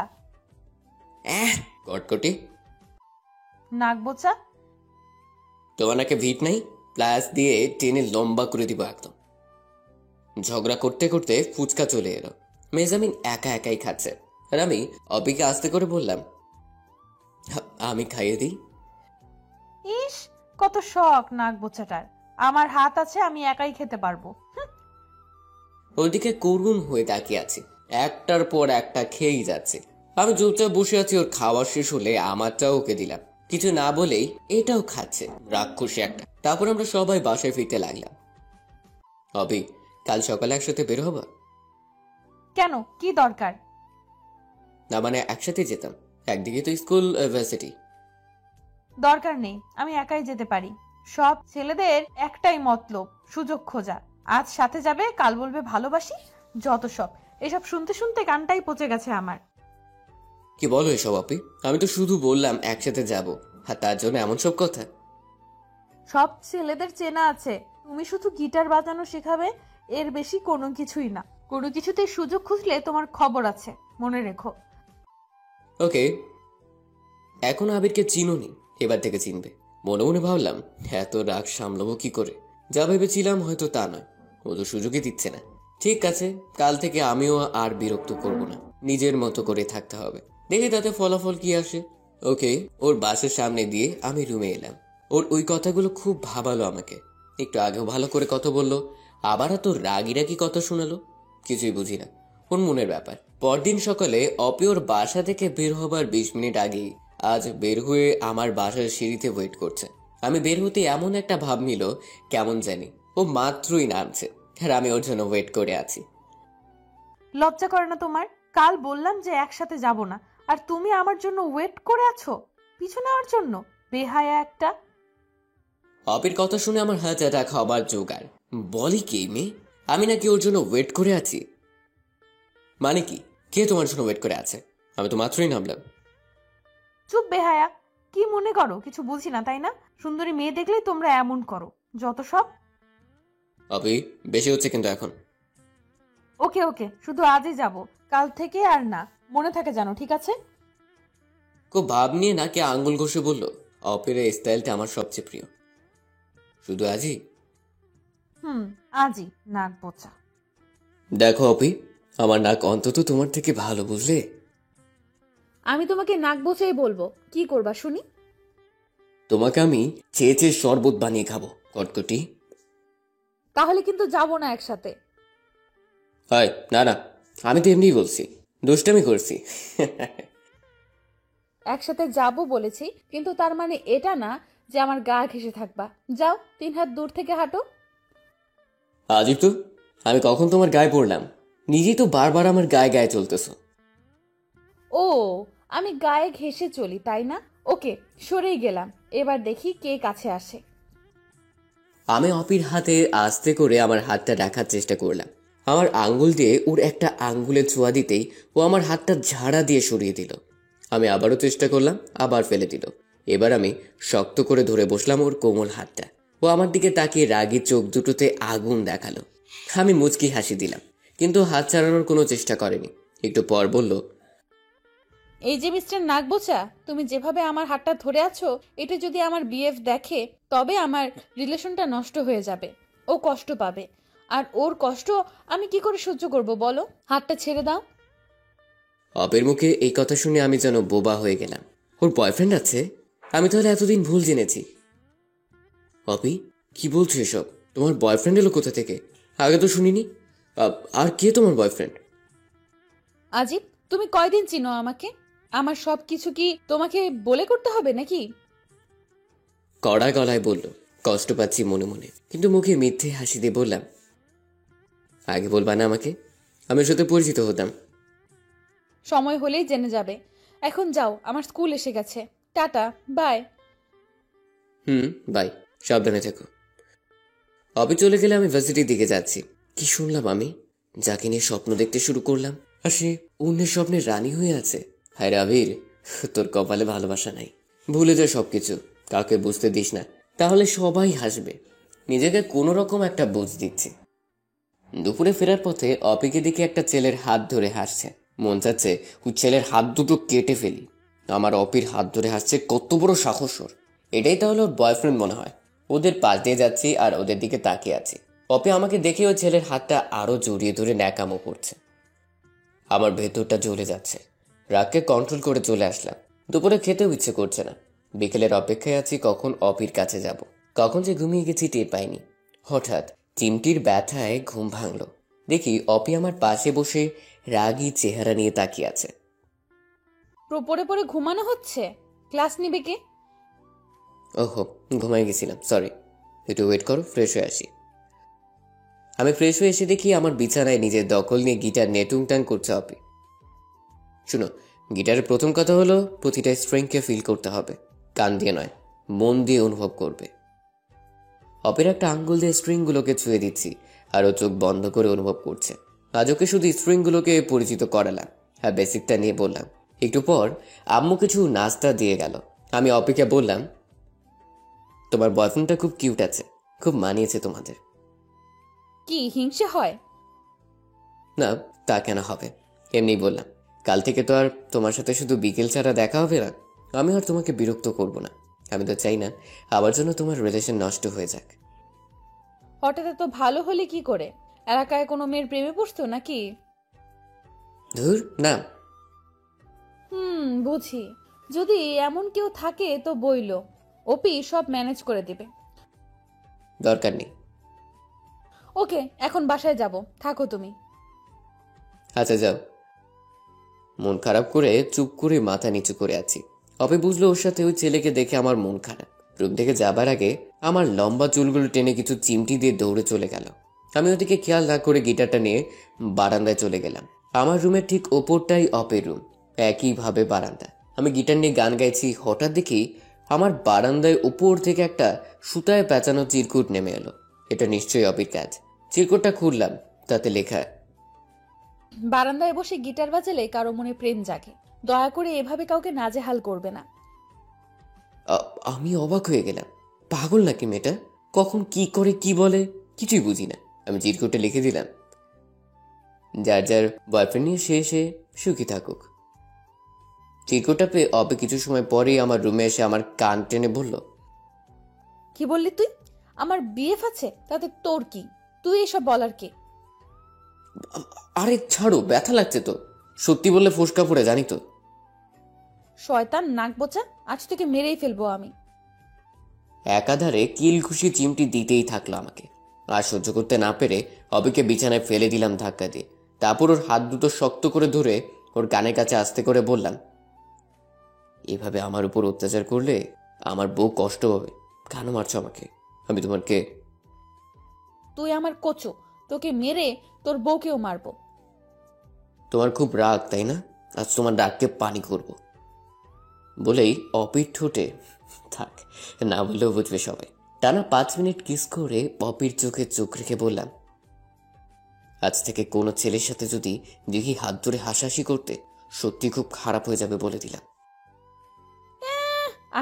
কটকটি। নাক বোচা। তোমার নাকে ভিট নাই, প্লাস দিয়ে টেনে লম্বা করে দিব একদম। ঝগড়া করতে করতে ফুচকা চলে এলো। মেজামিন একা একাই খাচ্ছে, আর আমি অবিকে আস্তে করে বললাম, আমি খাইয়ে দিই। ইস, কত শখ নাক বোচাটার। আমার হাত আছে, আমি একাই খেতে পারবো। ওদিকে করুণ হয়ে তাকিয়ে আছি, একটার পর একটা খেয়েই যাচ্ছে। আমি চুপচাপ বসে আছি। ওর খাওয়া শেষ হলে আমারটাও ওকে দিলাম। কিছু না বলেই এটাও খাচ্ছে, রাক্ষসী একটা। তারপর আমরা সবাই বাসায় ফিরতে লাগলাম। অবি, কাল সকালে একসাথে বের হবা? কেন, কি দরকার? না মানে একসাথে যেতাম, একদিকে তো স্কুল ইউনিভার্সিটি। দরকার নেই, আমি একাই যেতে পারি। সব ছেলেদের একটাই মতলব, সুযোগ খোঁজা। আজ সাথে যাবে, কাল বলবে ভালোবাসি। যত সব, এসব শুনতে শুনতে কানটাই পচে গেছে আমার। কি বলো এসব আপি? আমি তো শুধু বললাম একসাথে যাব, আর তার জন্য এমন সব কথা? সব ছেলেদের চেনা আছে, তুমি শুধু গিটার বাজানো শেখাবে, এর বেশি কোনো কিছুই না। কোনো কিছুতে সুযোগ খুঁজলে তোমার খবর আছে, মনে রেখো। ওকে, এখন আবিরকে চিনোনি, এবার থেকে চিনবে। মনে মনে ভাবলাম, এত রাগ সামলাবো কি করে? যা ভেবেছিলাম হয়তো তা নয়, ও তো সুযোগই দিচ্ছে না। ঠিক আছে, কাল থেকে আমিও আর বিরক্ত করব না, নিজের মতো করে থাকতে হবে। দেখি তাতে ফলাফল কি আসে। ওকে, ওর বাসের সামনে দিয়ে আমি রুমে এলাম। ওর ওই কথাগুলো খুব ভাবালো আমাকে। একটু আগেও ভালো করে কথা বললো, আবার এত রাগি রাগি কথা শোনালো। কিছুই বুঝি না, ওর মনের ব্যাপার। পরদিন সকালে অপি ওর বাসা থেকে বের হবার 20 মিনিট আগেই আজ বের হয়ে আমার বাসার সিঁড়িতে ওয়েট করছে। আমি বের হতে এমন একটা ভাব নিল কেমন জানি। ও মাত্রই নামছে, আর আমি ওর জন্য ওয়েট করে আছি। লজ্জা করে না তোমার? কাল বললাম যে একসাথে যাব না, আর তুমি আমার জন্য ওয়েট করে আছো পিছু নেওয়ার জন্য। বেহায়া একটা। অপির কথা শুনে আমার হাত অ্যাটাক হবার জোগাড়। বলি কি মেয়ে, আমি নাকি ওর জন্য ওয়েট করে আছি? মানে কি, কে তোমার জন্য ওয়েট করে আছে? আমি তো মাত্রই নামলাম। চুপ বেহায়া, কি মনে করো কিছু বুঝি না তাই না? সুন্দরী মেয়ে দেখলেই তোমরা এমন করো, যত সব। অপি, বেশি হচ্ছে কিন্তু এখন। ওকে ওকে, শুধু আজই যাব, কাল থেকে আর না। মনে থাকে জানো, ঠিক আছে? খুব ভাব নিয়ে নাকি আঙ্গুল ঘষে বলল, অপির এই স্টাইলটা আমার সবচেয়ে প্রিয়। শুধু আজই? আজই, নাক বোচা। দেখো অপি, আমার নাক অন্তত তোমার থেকে ভালো, বুঝলে? আমি তোমাকে নাক বোচাই বলবো, কি করবা শুনি? তোমাকে আমি চেয়ে চেয়ে শরবত বানিয়ে খাবো, কটকটি। তাহলে কিন্তু যাবো না একসাথে। হয় না না, আমি তো এমনিই বলছি, দুষ্টামি করছি। একসাথে যাব বলেছি, কিন্তু তার মানে এটা না যে আমার গা ঘেঁষে থাকবা। যাও, 3 হাত দূর থেকে হাঁটো। আজীব তো, আমি কখন তোমার গায়ে পড়লাম? নিজেই তো বারবার আমার গায়ে গায়ে চলতেছো। ও, আমি গায়ে ঘেঁষে চলি তাই না? ওকে, সরেই গেলাম। এবার দেখি কে কাছে আসে। আমি অপির হাতে আস্তে করে আমার হাতটা রাখার চেষ্টা করলাম। আমার আঙ্গুল দিয়ে ওর একটা আঙ্গুলে ছোঁয়া দিতেই ও আমার হাতটা ঝাড়া দিয়ে সরিয়ে দিল। আমি আবারও চেষ্টা করলাম, আবার ফেলে দিল। এবার আমি শক্ত করে ধরে বসলাম ওর কোমল হাতটা। ও আমার দিকে তাকিয়ে রাগী চোখ দুটোতে আগুন দেখালো। আমি মুচকি হাসি দিলাম, কিন্তু হাত ছাড়ানোর কোনো চেষ্টা করেনি। একটু পর বলল, এই যে মিস্টার নাগবোচা, তুমি যেভাবে আমার হাতটা ধরে আছো, এটা যদি আমার বিএফ দেখে তবে আমার রিলেশনটা নষ্ট হয়ে যাবে। ও কষ্ট পাবে, আর ওর কষ্ট আমি কি করে সহ্য করব বলো? হাতটা ছেড়ে দাও। অপের মুখে এই কথা শুনে আমি যেন বোবা হয়ে গেলাম। ওর বয়ফ্রেন্ড আছে? আমি তাহলে এতদিন ভুল জেনেছি। অপি, কি বলছো এসব? তোমার বয়ফ্রেন্ড এলো কোথা থেকে? আগে তো শুনিনি। আর কে তোমার বয়ফ্রেন্ড? আজিব, তুমি কয়দিন চিনো আমাকে? আমার সব কিছু কি তোমাকে বলে করতে হবে নাকি? কড়া গলায় বলল, কষ্ট পাচ্ছি মনে মনে, কিন্তু মুখে মিথ্যে হাসি দিয়ে বললাম, আগে বলবা না আমাকে? আমি ওর সাথে পরিচিত হতাম। সময় হলেই জেনে যাবে। এখন যাও, আমার স্কুল এসে গেছে। Tata, by. বাই, সাবধানে থেকো। অপি চলে গেলে আমি ভার্সিটির দিকে যাচ্ছি। কি শুনলাম আমি? যাকে নিয়ে স্বপ্ন দেখতে শুরু করলাম আর সে অন্যের স্বপ্নের রানী হয়ে আছে। হায় রে আবির, তোর কপালে ভালোবাসা নাই। ভুলে যা সবকিছু, কাউকে বুঝতে দিস না, তাহলে সবাই হাসবে। নিজেকে কোনো রকম একটা বুঝ দিচ্ছি। দুপুরে ফেরার পথে অপিকে দেখে একটা ছেলের হাত ধরে হাসছে। মন চাচ্ছে ওই ছেলের হাত দুটো কেটে ফেলি। আমার অপির হাত ধরে হাসছে, কত বড় সাহস ওর! এটাই তাহলে ওর বয়ফ্রেন্ড মনে হয়। ওদের পাশ দিয়ে যাচ্ছি আর ওদের দিকে তাকিয়ে আছি। অপি আমাকে দেখে ওই ছেলের হাতটা আরো জড়িয়ে ধরে ন্যাকামো করছে। আমার ভেতরটা জ্বলে যাচ্ছে। রাগকে কন্ট্রোল করে চলে আসলাম। দুপুরে খেতেও ইচ্ছে করছে না। বিকেলের অপেক্ষায় আছি কখন অপির কাছে যাব। কখন যে ঘুমিয়ে গেছি টের পাইনি। হঠাৎ চিমটির ব্যথায় ঘুম ভাঙলো। দেখি অপি আমার পাশে বসে রাগী চেহারা নিয়ে তাকিয়ে আছে। পড়ে পড়ে ঘুমানো হচ্ছে, ক্লাস নিবে কে? ওহো, ঘুমাই গেছিলাম, সরি। একটু ওয়েট করো, ফ্রেশ হয়ে আসি। আমি ফ্রেশ হয়ে এসে দেখি আমার বিছানায় নিজের দখল নিয়ে গিটার নিয়ে টুংটাং করছে অপি। শুনো, গিটারের প্রথম কথা হলো প্রতিটা স্ট্রিংকে ফিল করতে হবে, কান দিয়ে নয়, মন দিয়ে অনুভব করবে। অপের একটা আঙ্গুল দিয়ে স্ট্রিংগুলোকে ছুঁয়ে দিচ্ছি আর ও চোখ বন্ধ করে অনুভব করছে। আজ ওকে শুধু স্ট্রিংগুলোকে পরিচিত করালাম আর বেসিকটা নিয়ে বললাম। একটু পর আম্মু কিছু নাস্তা দিয়ে গেল। আমি অপিকে বললাম, তোমার বয়ফ্রেন্ডটা খুব কিউট আছে, খুব মানিয়েছে তোমাদের। কি হিংসে হয়? না, তা কেন হবে, এমনি বললাম। কাল থেকে তো আর তোমার সাথে শুধু বিকেল ছাড়া দেখা হবে না। আমি আর তোমাকে বিরক্ত করব না। আমি তো চাই না আমার জন্য তোমার রিলেশন নষ্ট হয়ে যাক। হঠাৎ এত ভালো হলে কি করে? এলাকায় কোনো মেয়ের প্রেমে পড়তো নাকি? ধুর না। বুঝি। যদি এমন কেউ থাকে তো বইলো, ওপি সব ম্যানেজ করে দিবে। দরকার নেই। ওকে, এখন বাসায় যাব, থাকো তুমি। আচ্ছা যাও। মন খারাপ করে চুপ করে মাথা নিচু করে আছি। অপি বুঝলো ওর সাথে ওই ছেলেকে দেখে আমার মন খারাপ। রুম থেকে যাবার আগে আমার লম্বা চুলগুলো টেনে কিছু চিমটি দিয়ে দৌড়ে চলে গেল। আমি ওদিকে খেয়াল না করে গিটারটা নিয়ে বারান্দায় চলে গেলাম। আমার রুমের ঠিক ওপরটাই অপের রুম, একইভাবে বারান্দা। আমি গিটার নিয়ে গান গাইছি, হঠাৎ দেখি আমার বারান্দায় উপর থেকে একটা সুতায় পেঁচানো চিরকুট নেমে এলো। এটা নিশ্চয়ই অপির কাজ। চিরকুটটা খুললাম, তাতে লেখা, বারান্দায় বসে গিটার বাজালে কারো মনে প্রেম জাগে, দয়া করে এভাবে কাউকে নাজেহাল করবে না। আমি অবাক হয়ে গেলাম। পাগল নাকি মেয়েটা? কখন কি করে কি বলে কিছুই বুঝি না। আমি চিরকুটে লিখে দিলাম, যার যার বয়ফ্রেন্ড নিয়ে সে এসে সুখী থাকুক। চিরকুটটা পেয়ে অপে কিছু সময় পরেই আমার রুমে এসে আমার কান টেনে বলল, কি বললি তুই? আমার বিএফ আছে, তাতে তোর কি? তুই এসব বলার কে? আরে ছাড়ো, ব্যথা লাগছে তো। সত্যি বললে ফোসকা পড়ে, জানি তো। শয়তান নাক বোচা, আজ থেকে মেরেই ফেলবো আমি। একাধারে কিল খুশি চিমটি দিতেই থাকলো আমাকে। আর সহ্য করতে না পেরে অবিকে বিছানায় ফেলে দিলাম ধাক্কা দিয়ে। তারপর ওর হাত দুটো শক্ত করে ধরে ওর কানের কাছে আস্তে করে বললাম, এভাবে আমার উপর অত্যাচার করলে আমার বউ কষ্ট পাবে। কেন মারছো আমাকে? আমি তোমার কে? তুই আমার কচু, তোকে মেরে তোর বউকেও মারবো। তোমার খুব রাগ তাই না? আজ তোমার রাগকে পানি করব। বলেই অপির ঠোঁটে, থাক না বললেও বুঝবে সবাই, টানা 5 মিনিট কিস করে অপির চোখে চোখ রেখে বললাম, আজ থেকে কোনো ছেলের সাথে যদি দেখি হাত ধরে হাসাহাসি করতে, সত্যি খুব খারাপ হয়ে যাবে বলে দিলাম।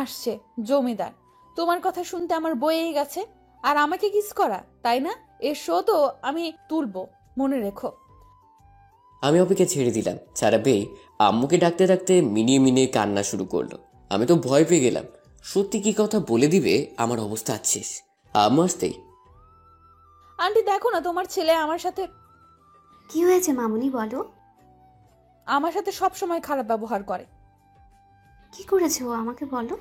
আসছে জমিদার, তোমার কথা শুনতে আমার বয়েই গেছে। আর আমাকে কিস করা, তাই না? এর শো তো আমি তুলবো, মনে রেখো। আমি অপিকে ছেড়ে দিলাম। ছাড়াবেই আম্মুকে ডাকতে ডাকতে মিনিয়ে মিনিয়ে কান্না শুরু করলো। আমি তো ভয় পেয়ে গেলাম, সত্যি কি কথা বলে দিবে আমার অবস্থা আছিস। আম্মু আসতেই, আন্টি দেখো না, তোমার ছেলে আমার সাথে কি হয়েছে মামুনি, বলো। আমার সাথে সব সময় খারাপ ব্যবহার করে। কি করেছে ও, আমাকে বলো।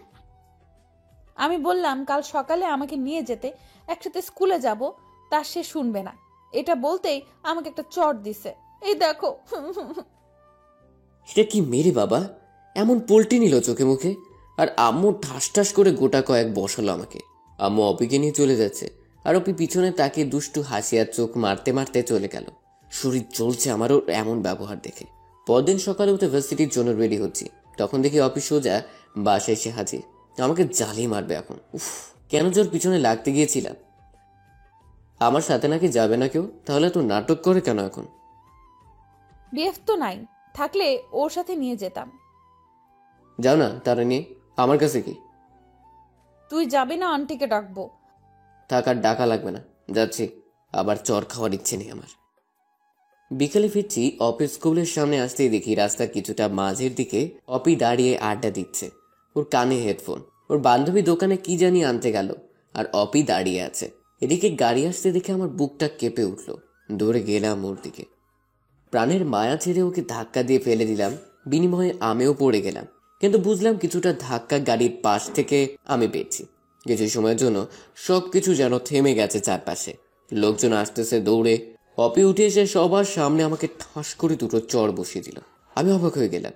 আমি বললাম কাল সকালে আমাকে নিয়ে যেতে, একসাথে স্কুলে যাব, তা সে শুনবে না। এটা বলতেই আমাকে একটা চট দিছে, এই দেখো। এটা কি মেরে বাবা? এমন পল্টি নিল চোখে মুখে। আর আম্মু ঠাস ঠাস করে গোটা কয়েক বসালো আমাকে। আম্মু অপিকে নিয়ে চলে যাচ্ছে, আর অপি পিছনে তাকে দুষ্টু হাসিয়ার চোখ মারতে মারতে চলে গেল। শরীর জ্বলছে আমারও এমন ব্যবহার দেখে। পরদিন সকালে উঠে ভার্সিটির জন্য রেডি হচ্ছি, তখন দেখি অপি সোজা বাসায় এসে হাজির। আমাকে জ্বালিয়ে মারবে এখন। উফ, কেন জোর পিছনে লাগতে গিয়েছিলাম। আমার সাথে নাকি যাবে না কেউ, তাহলে তো নাটক করে কেন এখন? বিএফ তো নাই, থাকলে ওর সাথে নিয়ে যেতাম। যাও না তারা নিয়ে, আমার কাছে কি? তুই যাবি না আন্টিকে ডাকবো? থাকার ডাকা লাগবে না, যাচ্ছি। আবার চর খাওয়ার ইচ্ছে নেই আমার। বিকেলে ফিরছি, অফিস স্কুলের সামনে আসতেই দেখি রাস্তার কিছুটা মাঝের দিকে অপি দাঁড়িয়ে আড্ডা দিচ্ছে। ওর কানে হেডফোন। ওর বান্ধবী দোকানে কি জানি আনতে গেল, আর অপি দাঁড়িয়ে আছে। এদিকে গাড়ি আসতে দেখে আমার বুকটা কেঁপে উঠল। দৌড়ে গেলাম ওর দিকে। প্রাণের মায়া ছেড়ে ওকে ধাক্কা দিয়ে ফেলে দিলাম, বিনিময়ে আমিও পড়ে গেলাম। কিন্তু বুঝলাম কিছুটা ধাক্কা গাড়ির পাশ থেকে আমি পেয়েছি। কিছু সময়ের জন্য সবকিছু যেন থেমে গেছে চারপাশে। লোকজন আসতেছে দৌড়ে। অপি উঠে এসে সবার সামনে আমাকে ঠাস করে দুটো চড় বসিয়ে দিল। আমি অবাক হয়ে গেলাম।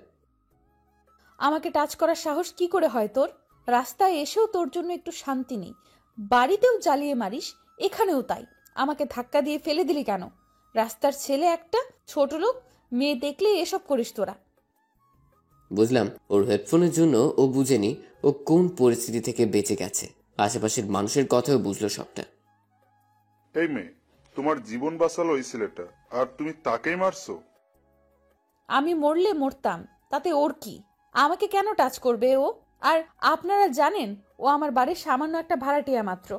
আমাকে টাচ করার সাহস কি করে হয় তোর? রাস্তায় এসেও তোর জন্য একটু শান্তি নেই, বাড়িতেও জ্বালিয়ে মারিস, এখানেও তাই। আমাকে ধাক্কা দিয়ে ফেলে দিলি কেন? রাস্তার ছেলে একটা, ছোট লোক, মেয়ে দেখলে এসব করিস তোরা। বুঝলাম ওর হেডফোনের জন্য ও বুঝেনি ও কোন পরিস্থিতি থেকে বেঁচে গেছে। আশেপাশের মানুষের কথাও বুঝলো সবটা। এই মেয়ে, তোমার জীবন বাঁচালো এই ছেলেটা, আর তুমি তাকেই মারছো? আমি মরলে মরতাম, তাতে ওর কি? আমাকে কেন টাচ করবে ও? আর আপনারা জানেন ও আমার বাড়ির সামান্য একটা ভাড়াটিয়া মাত্র।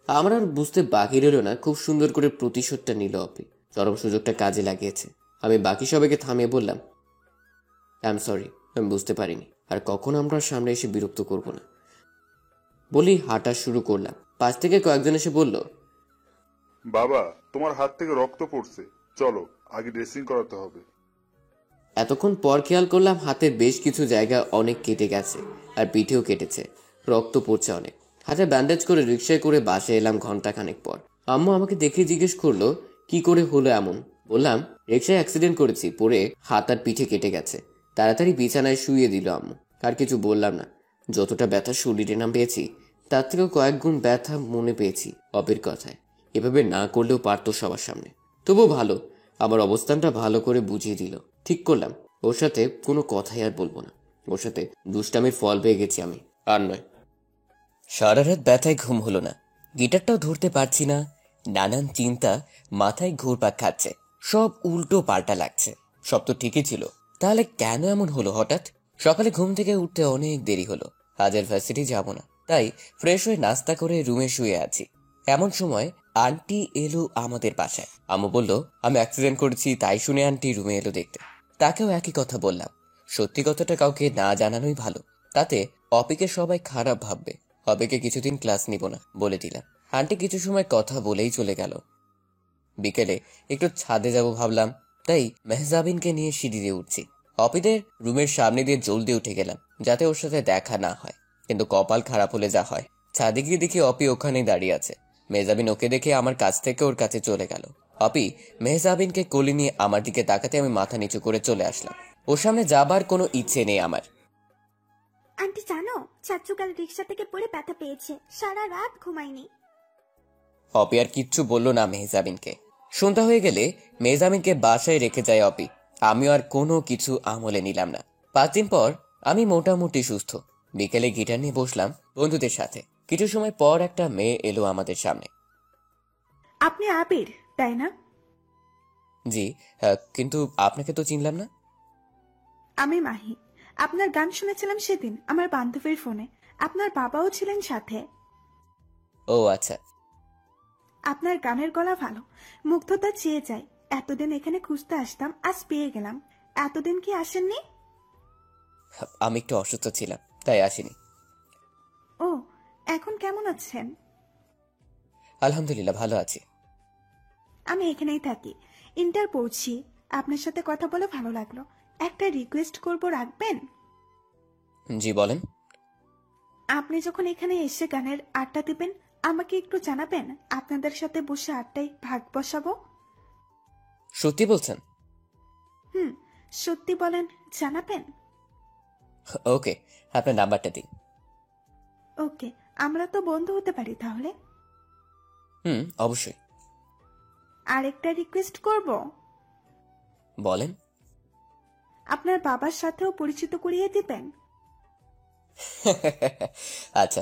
আমার আর বুঝতে বাকি রইল না, খুব সুন্দর করে প্রতিশোধটা নিল অপি। চরম সুযোগটা কাজে লাগিয়েছে। আমি বাকি সবাইকে থামিয়ে বললাম, আই এম সরি, আমি বুঝতে পারিনি, আর কখনো আমরা সামনে এসে বিরক্ত করব না বলি হাঁটা শুরু করলাম। পাশ থেকে কয়েকজন এসে বলল, বাবা, তোমার হাত থেকে রক্ত পড়ছে, চলো আগে ড্রেসিং করাতে হবে। এতক্ষণ পর খেয়াল করলাম হাতের বেশ কিছু জায়গা অনেক কেটে গেছে, আর পিঠেও কেটেছে, রক্ত পড়ছে অনেক। হাতে ব্যান্ডেজ করে রিক্সায় করে বাসে এলাম ঘন্টাখানেক পর। আম্মু আমাকে দেখে জিজ্ঞেস করলো কি করে হলো এমন। বললাম রিক্সায় অ্যাক্সিডেন্ট করেছি, পরে হাত আর পিঠে কেটে গেছে। তাড়াতাড়ি বিছানায় শুইয়ে দিল আম্মু। আর কিছু বললাম না। যতটা ব্যথা শরীরে নাম পেয়েছি, তার থেকেও কয়েক গুণ ব্যথা মনে পেয়েছি অপের কথায়। এভাবে না করলেও পারতো সবার সামনে। তবুও ভালো, আমার অবস্থানটা ভালো করে বুঝিয়ে দিল। ঠিক করলাম ওর সাথে কোনো কথাই আর বলবো না। ওর সাথে দুষ্টামির ফল পেয়ে গেছি আমি, আর নয়। সারা রাত ব্যথায় ঘুম হলো না, গিটারটাও ধরতে পারছি না। নানান চিন্তা মাথায় ঘুরপাক খাচ্ছে, সব উল্টো পাল্টা লাগছে। সব তো ঠিকই ছিল, তাহলে কেন এমন হলো হঠাৎ? সকালে ঘুম থেকে উঠতে অনেক দেরি হলো। আজ আর ভার্সিটি যাব না, তাই ফ্রেশ হয়ে নাস্তা করে রুমে শুয়ে আছি। এমন সময় আন্টি এলো আমাদের বাসায়। আম্মু বলল আমি অ্যাক্সিডেন্ট করেছি, তাই শুনে আন্টি রুমে এলো দেখতে। তাকেও একই কথা বললাম। সত্যি কথাটা কাউকে না জানানোই ভালো, তাতে অপিকে সবাই খারাপ ভাববে। অপিকে কিছুদিন ক্লাস নিব না বলে দিলাম। আন্টি কিছু সময় কথা বলেই চলে গেল। বিকেলে একটু ছাদে যাব ভাবলাম, তাই মেহজাবিনকে নিয়ে সিঁড়ি দিয়ে উঠছি। অপিদের রুমের সামনে দিয়ে জলদি উঠে গেলাম, যাতে ওর সাথে দেখা না হয়। কিন্তু কপাল খারাপ হলে যা হয়। ছাদে গিয়ে দেখি অপি ওখানেই দাঁড়িয়ে আছে। মেহজাবিন ওকে দেখে আমার কাছ থেকে ওর কাছে চলে গেল। অপি মেহজাবিনকে কোলে নিয়ে আমার দিকে তাকাতে আমি মাথা নিচু করে চলে আসলাম। ওর সামনে যাবার কোনো ইচ্ছে নেই আমার। আন্টি জানো, চাচু কাল রিক্সা থেকে পড়ে ব্যথা পেয়েছে, সারা রাত ঘুমায়নি। অপি আর কিচ্ছু বলল না মেহজাবিনকে। সন্ধ্যা হয়ে গেলে মেহজাবিনকে বাসায় রেখে যায় অপি। আমিও আর কোনো কিছু আমলে নিলাম না। 5 দিন পর আমি মোটামুটি সুস্থ। বিকেলে গিটার নিয়ে বসলাম বন্ধুদের সাথে। কিছু সময় পর একটা মেয়ে এলো আমাদের সামনে। আপনি আবির, তাই না? জি, কিন্তু আপনাকে তো চিনলাম না। আমি মাহি। আপনার গান শুনেছিলাম সেদিন আমার বান্ধবীর ফোনে। আপনার বাবাও ছিলেন সাথে। ও আচ্ছা। আপনার গানের গলা ভালো, মুগ্ধতা চেয়ে যায়। এতদিন এখানে খুঁজতে আসতাম, আজ পেয়ে গেলাম। এতদিন কি আসেননি? আমি একটু অসুস্থ ছিলাম, তাই আসিনি। ও, এখন কেমন আছেন? আলহামদুলিল্লাহ ভালো আছি। আমি এখানেই থাকি, ইন্টার পড়ছি। আপনার সাথে কথা বলে ভালো লাগলো। একটা রিকোয়েস্ট করব, রাখবেন? জি বলেন। আপনি যখন এখানে এসে গানের আড্ডা দিবেন, আমাকে একটু জানাবেন। আপনাদের সাথে বসে আড্ডায় ভাগ বসাবো। সত্যি বলছেন? সত্যি বলেন, জানাবেন? ওকে, আপনার নাম্বারটা দিন। ওকে, আমরা তো বন্ধু হতে পারি তাহলে। অবশ্যই। আরেকটা রিকোয়েস্ট করব। বলেন। আপনার বাবার সাথেও পরিচিত করিয়ে দিবেন। আচ্ছা,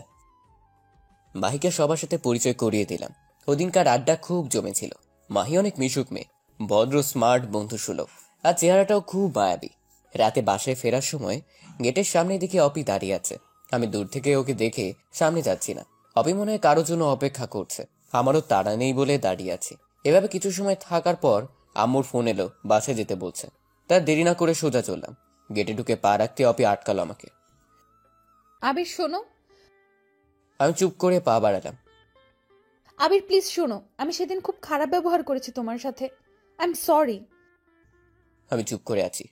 মাহিকে সবার সাথে পরিচয় করিয়ে দিলাম। ওদিনকার আড্ডা খুব জমেছিল। মাহি অনেক মিশুক মেয়ে, ভদ্র, স্মার্ট, বন্ধুসুলভ, আর চেহারাটাও খুব মায়াবী। রাতে বাসায় ফেরার সময় গেটের সামনে দেখি অপি দাঁড়িয়ে আছে। আমি দূর থেকে ওকে দেখে সামনে যাচ্ছি না। অপি মনে হয় কারোর জন্য অপেক্ষা করছে। আমারও তাড়া নেই বলে দাঁড়িয়ে আছি। এভাবে কিছু সময় থাকার পর আম্মুর ফোন এলো, বাসায় যেতে বলছে। তার দেরি না করে সোজা চললাম। গেটে ঢুকে পা রাখতে অপি আটকালো আমাকে। আবির শোনো। আমি চুপ করে পা বাড়ালাম। আবির প্লিজ শোনো, আমি সেদিন খুব খারাপ ব্যবহার করেছি তোমার সাথে। I am sorry. আমি চুপ করে আছি।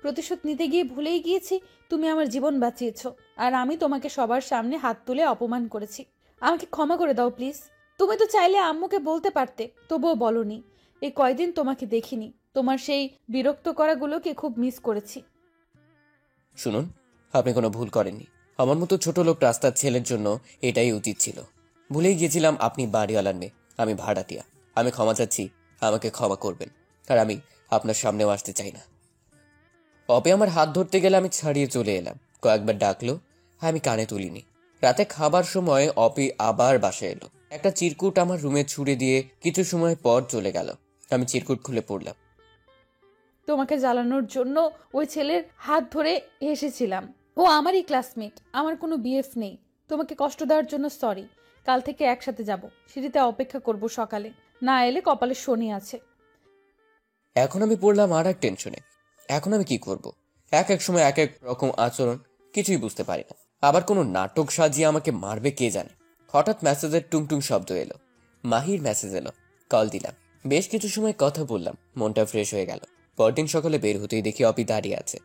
প্রতিশোধ নিতে গিয়ে ভুলেই গিয়েছি তুমি আমার জীবন বাঁচিয়েছো, আর আমি তোমাকে সবার সামনে হাত তুলে অপমান করেছি। আমাকে ক্ষমা করে দাও প্লিজ। তুমি তো চাইলে আম্মুকে বলতে পারতে, তবুও বলনি। এই কয়দিন তোমাকে দেখিনি, তোমার সেই বিরক্ত করাগুলোকে খুব মিস করেছি। শুনুন, আপনি কোনো ভুল করেননি। আমার মতো ছোট লোক রাস্তার ছেলের জন্য এটাই উচিত ছিল। ভুলেই গিয়েছিলাম আপনি বাড়িওয়ালার মেয়ে, আমি ভাড়াটিয়া। আমি ক্ষমা চাচ্ছি, আমাকে ক্ষমা করবেন। আর আমি আপনার সামনেও আসতে চাই না। অপে আমার হাত ধরতে গেলে আমি ছাড়িয়ে চলে এলাম। কয়েকবার ডাকলো, আমি কানে তুলিনি। রাতে খাবার সময় অপি আবার বাসায় এলো। একটা চিরকুট আমার রুমে ছুড়ে দিয়ে কিছু সময় পর চলে গেল। আমি চিরকুট খুলে পড়লাম। তোমাকে জ্বালানোর জন্য ওই ছেলের হাত ধরে এসেছিলাম। ও আমারই ক্লাসমেট, আমার কোনো বিএফ নেই। তোমাকে কষ্ট দেওয়ার জন্য সরি। কাল থেকে একসাথে যাব, সিঁড়িতে অপেক্ষা করব সকালে। না এলে কপালে শনি আছে। এখন আমি পড়লাম আর এক টেনশনে। এখন আমি কি করব? এক এক সময় এক এক রকম আচরণ, কিছুই বুঝতে পারি না। আবার কোনো নাটক সাজিয়ে আমাকে মারবে কে জানে। হঠাৎ মেসেজের টুংটুং শব্দ এলো। মাহির মেসেজ এলো। কল দিলাম। বেশ কিছু সময় কথা বললাম, মনটা ফ্রেশ হয়ে গেল। পরদিন সকালে বের হতেই দেখি অপি দাঁড়িয়ে আছে।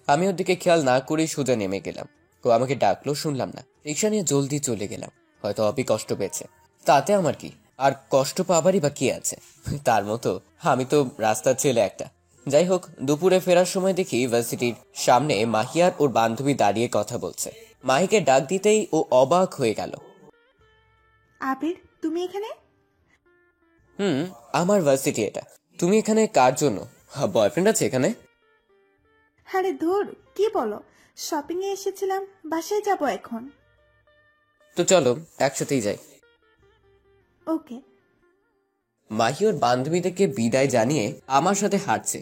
আমি ওর দিকে খেয়াল না করেই সোজা নেমে গেলাম। ও আমাকে ডাকলো, শুনলাম না। রিক্সা নিয়ে জলদি চলে গেলাম। হয়তো অপি কষ্ট পেয়েছে, তাতে আমার কি? আর কষ্ট পাবারই বা কি আছে? তার মতো আমি তো রাস্তার ছেলে একটা। যাই হোক, দুপুরে ফেরার সময় দেখি ইউনিভার্সিটির সামনে মাহি আর ওর বান্ধবী দাঁড়িয়ে কথা বলছে। মাহিকে ডাক দিতেই ও অবাক হয়ে গেল। আবির, তুমি এখানে? আমার ভার্সিটি এটা। তুমি এখানে কার জন্য? বয়ফ্রেন্ড আছে এখানে? আরে ধুর, কি বলো? শপিং এ এসেছিলাম, বাসায় যাব এখন। তো চলো একসাথেই যাই। ওকে। মাহি ওর বান্ধবীদেরকে বিদায় জানিয়ে আমার সাথে হাঁটছে।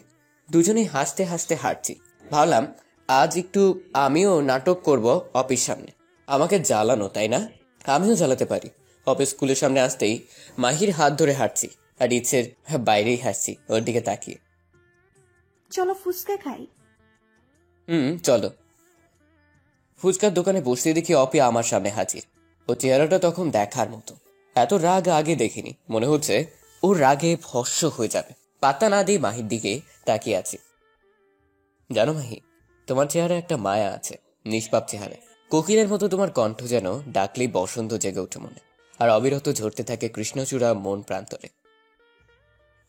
দুজনেই হাসতে হাসতে হাঁটছি। ভাবলাম আজ একটু আমিও নাটক করব অফিস সামনে। আমাকে জ্বালানো, তাই না? আমিও জ্বালাতে পারি। অফিস স্কুলের সামনে আসতেই মাহির হাত ধরে হাঁটছি, আর ইচ্ছের বাইরেই হাসছি ওর দিকে তাকিয়ে। চলো ফুচকা খাই। চলো। ফুচকার দোকানে বসতে দেখি অপি আমার সামনে হাজির। ও চেহারাটা তখন দেখার মতো। এত রাগ আগে দেখিনি। মনে হচ্ছে ওর রাগে ভস্ম হয়ে যাবে। পাত্তা না দিয়ে মাহির দিকে তাকিয়ে আছি। জানো মাহি, তোমার চেহারা একটা মায়া আছে, নিষ্পাপ চেহারা। কোকিলের মতো তোমার কণ্ঠ যেন ডাকলেই বসন্ত জেগে ওঠে মনে, আর অবিরত ঝরতে থাকে কৃষ্ণচূড়া মন প্রান্তরে।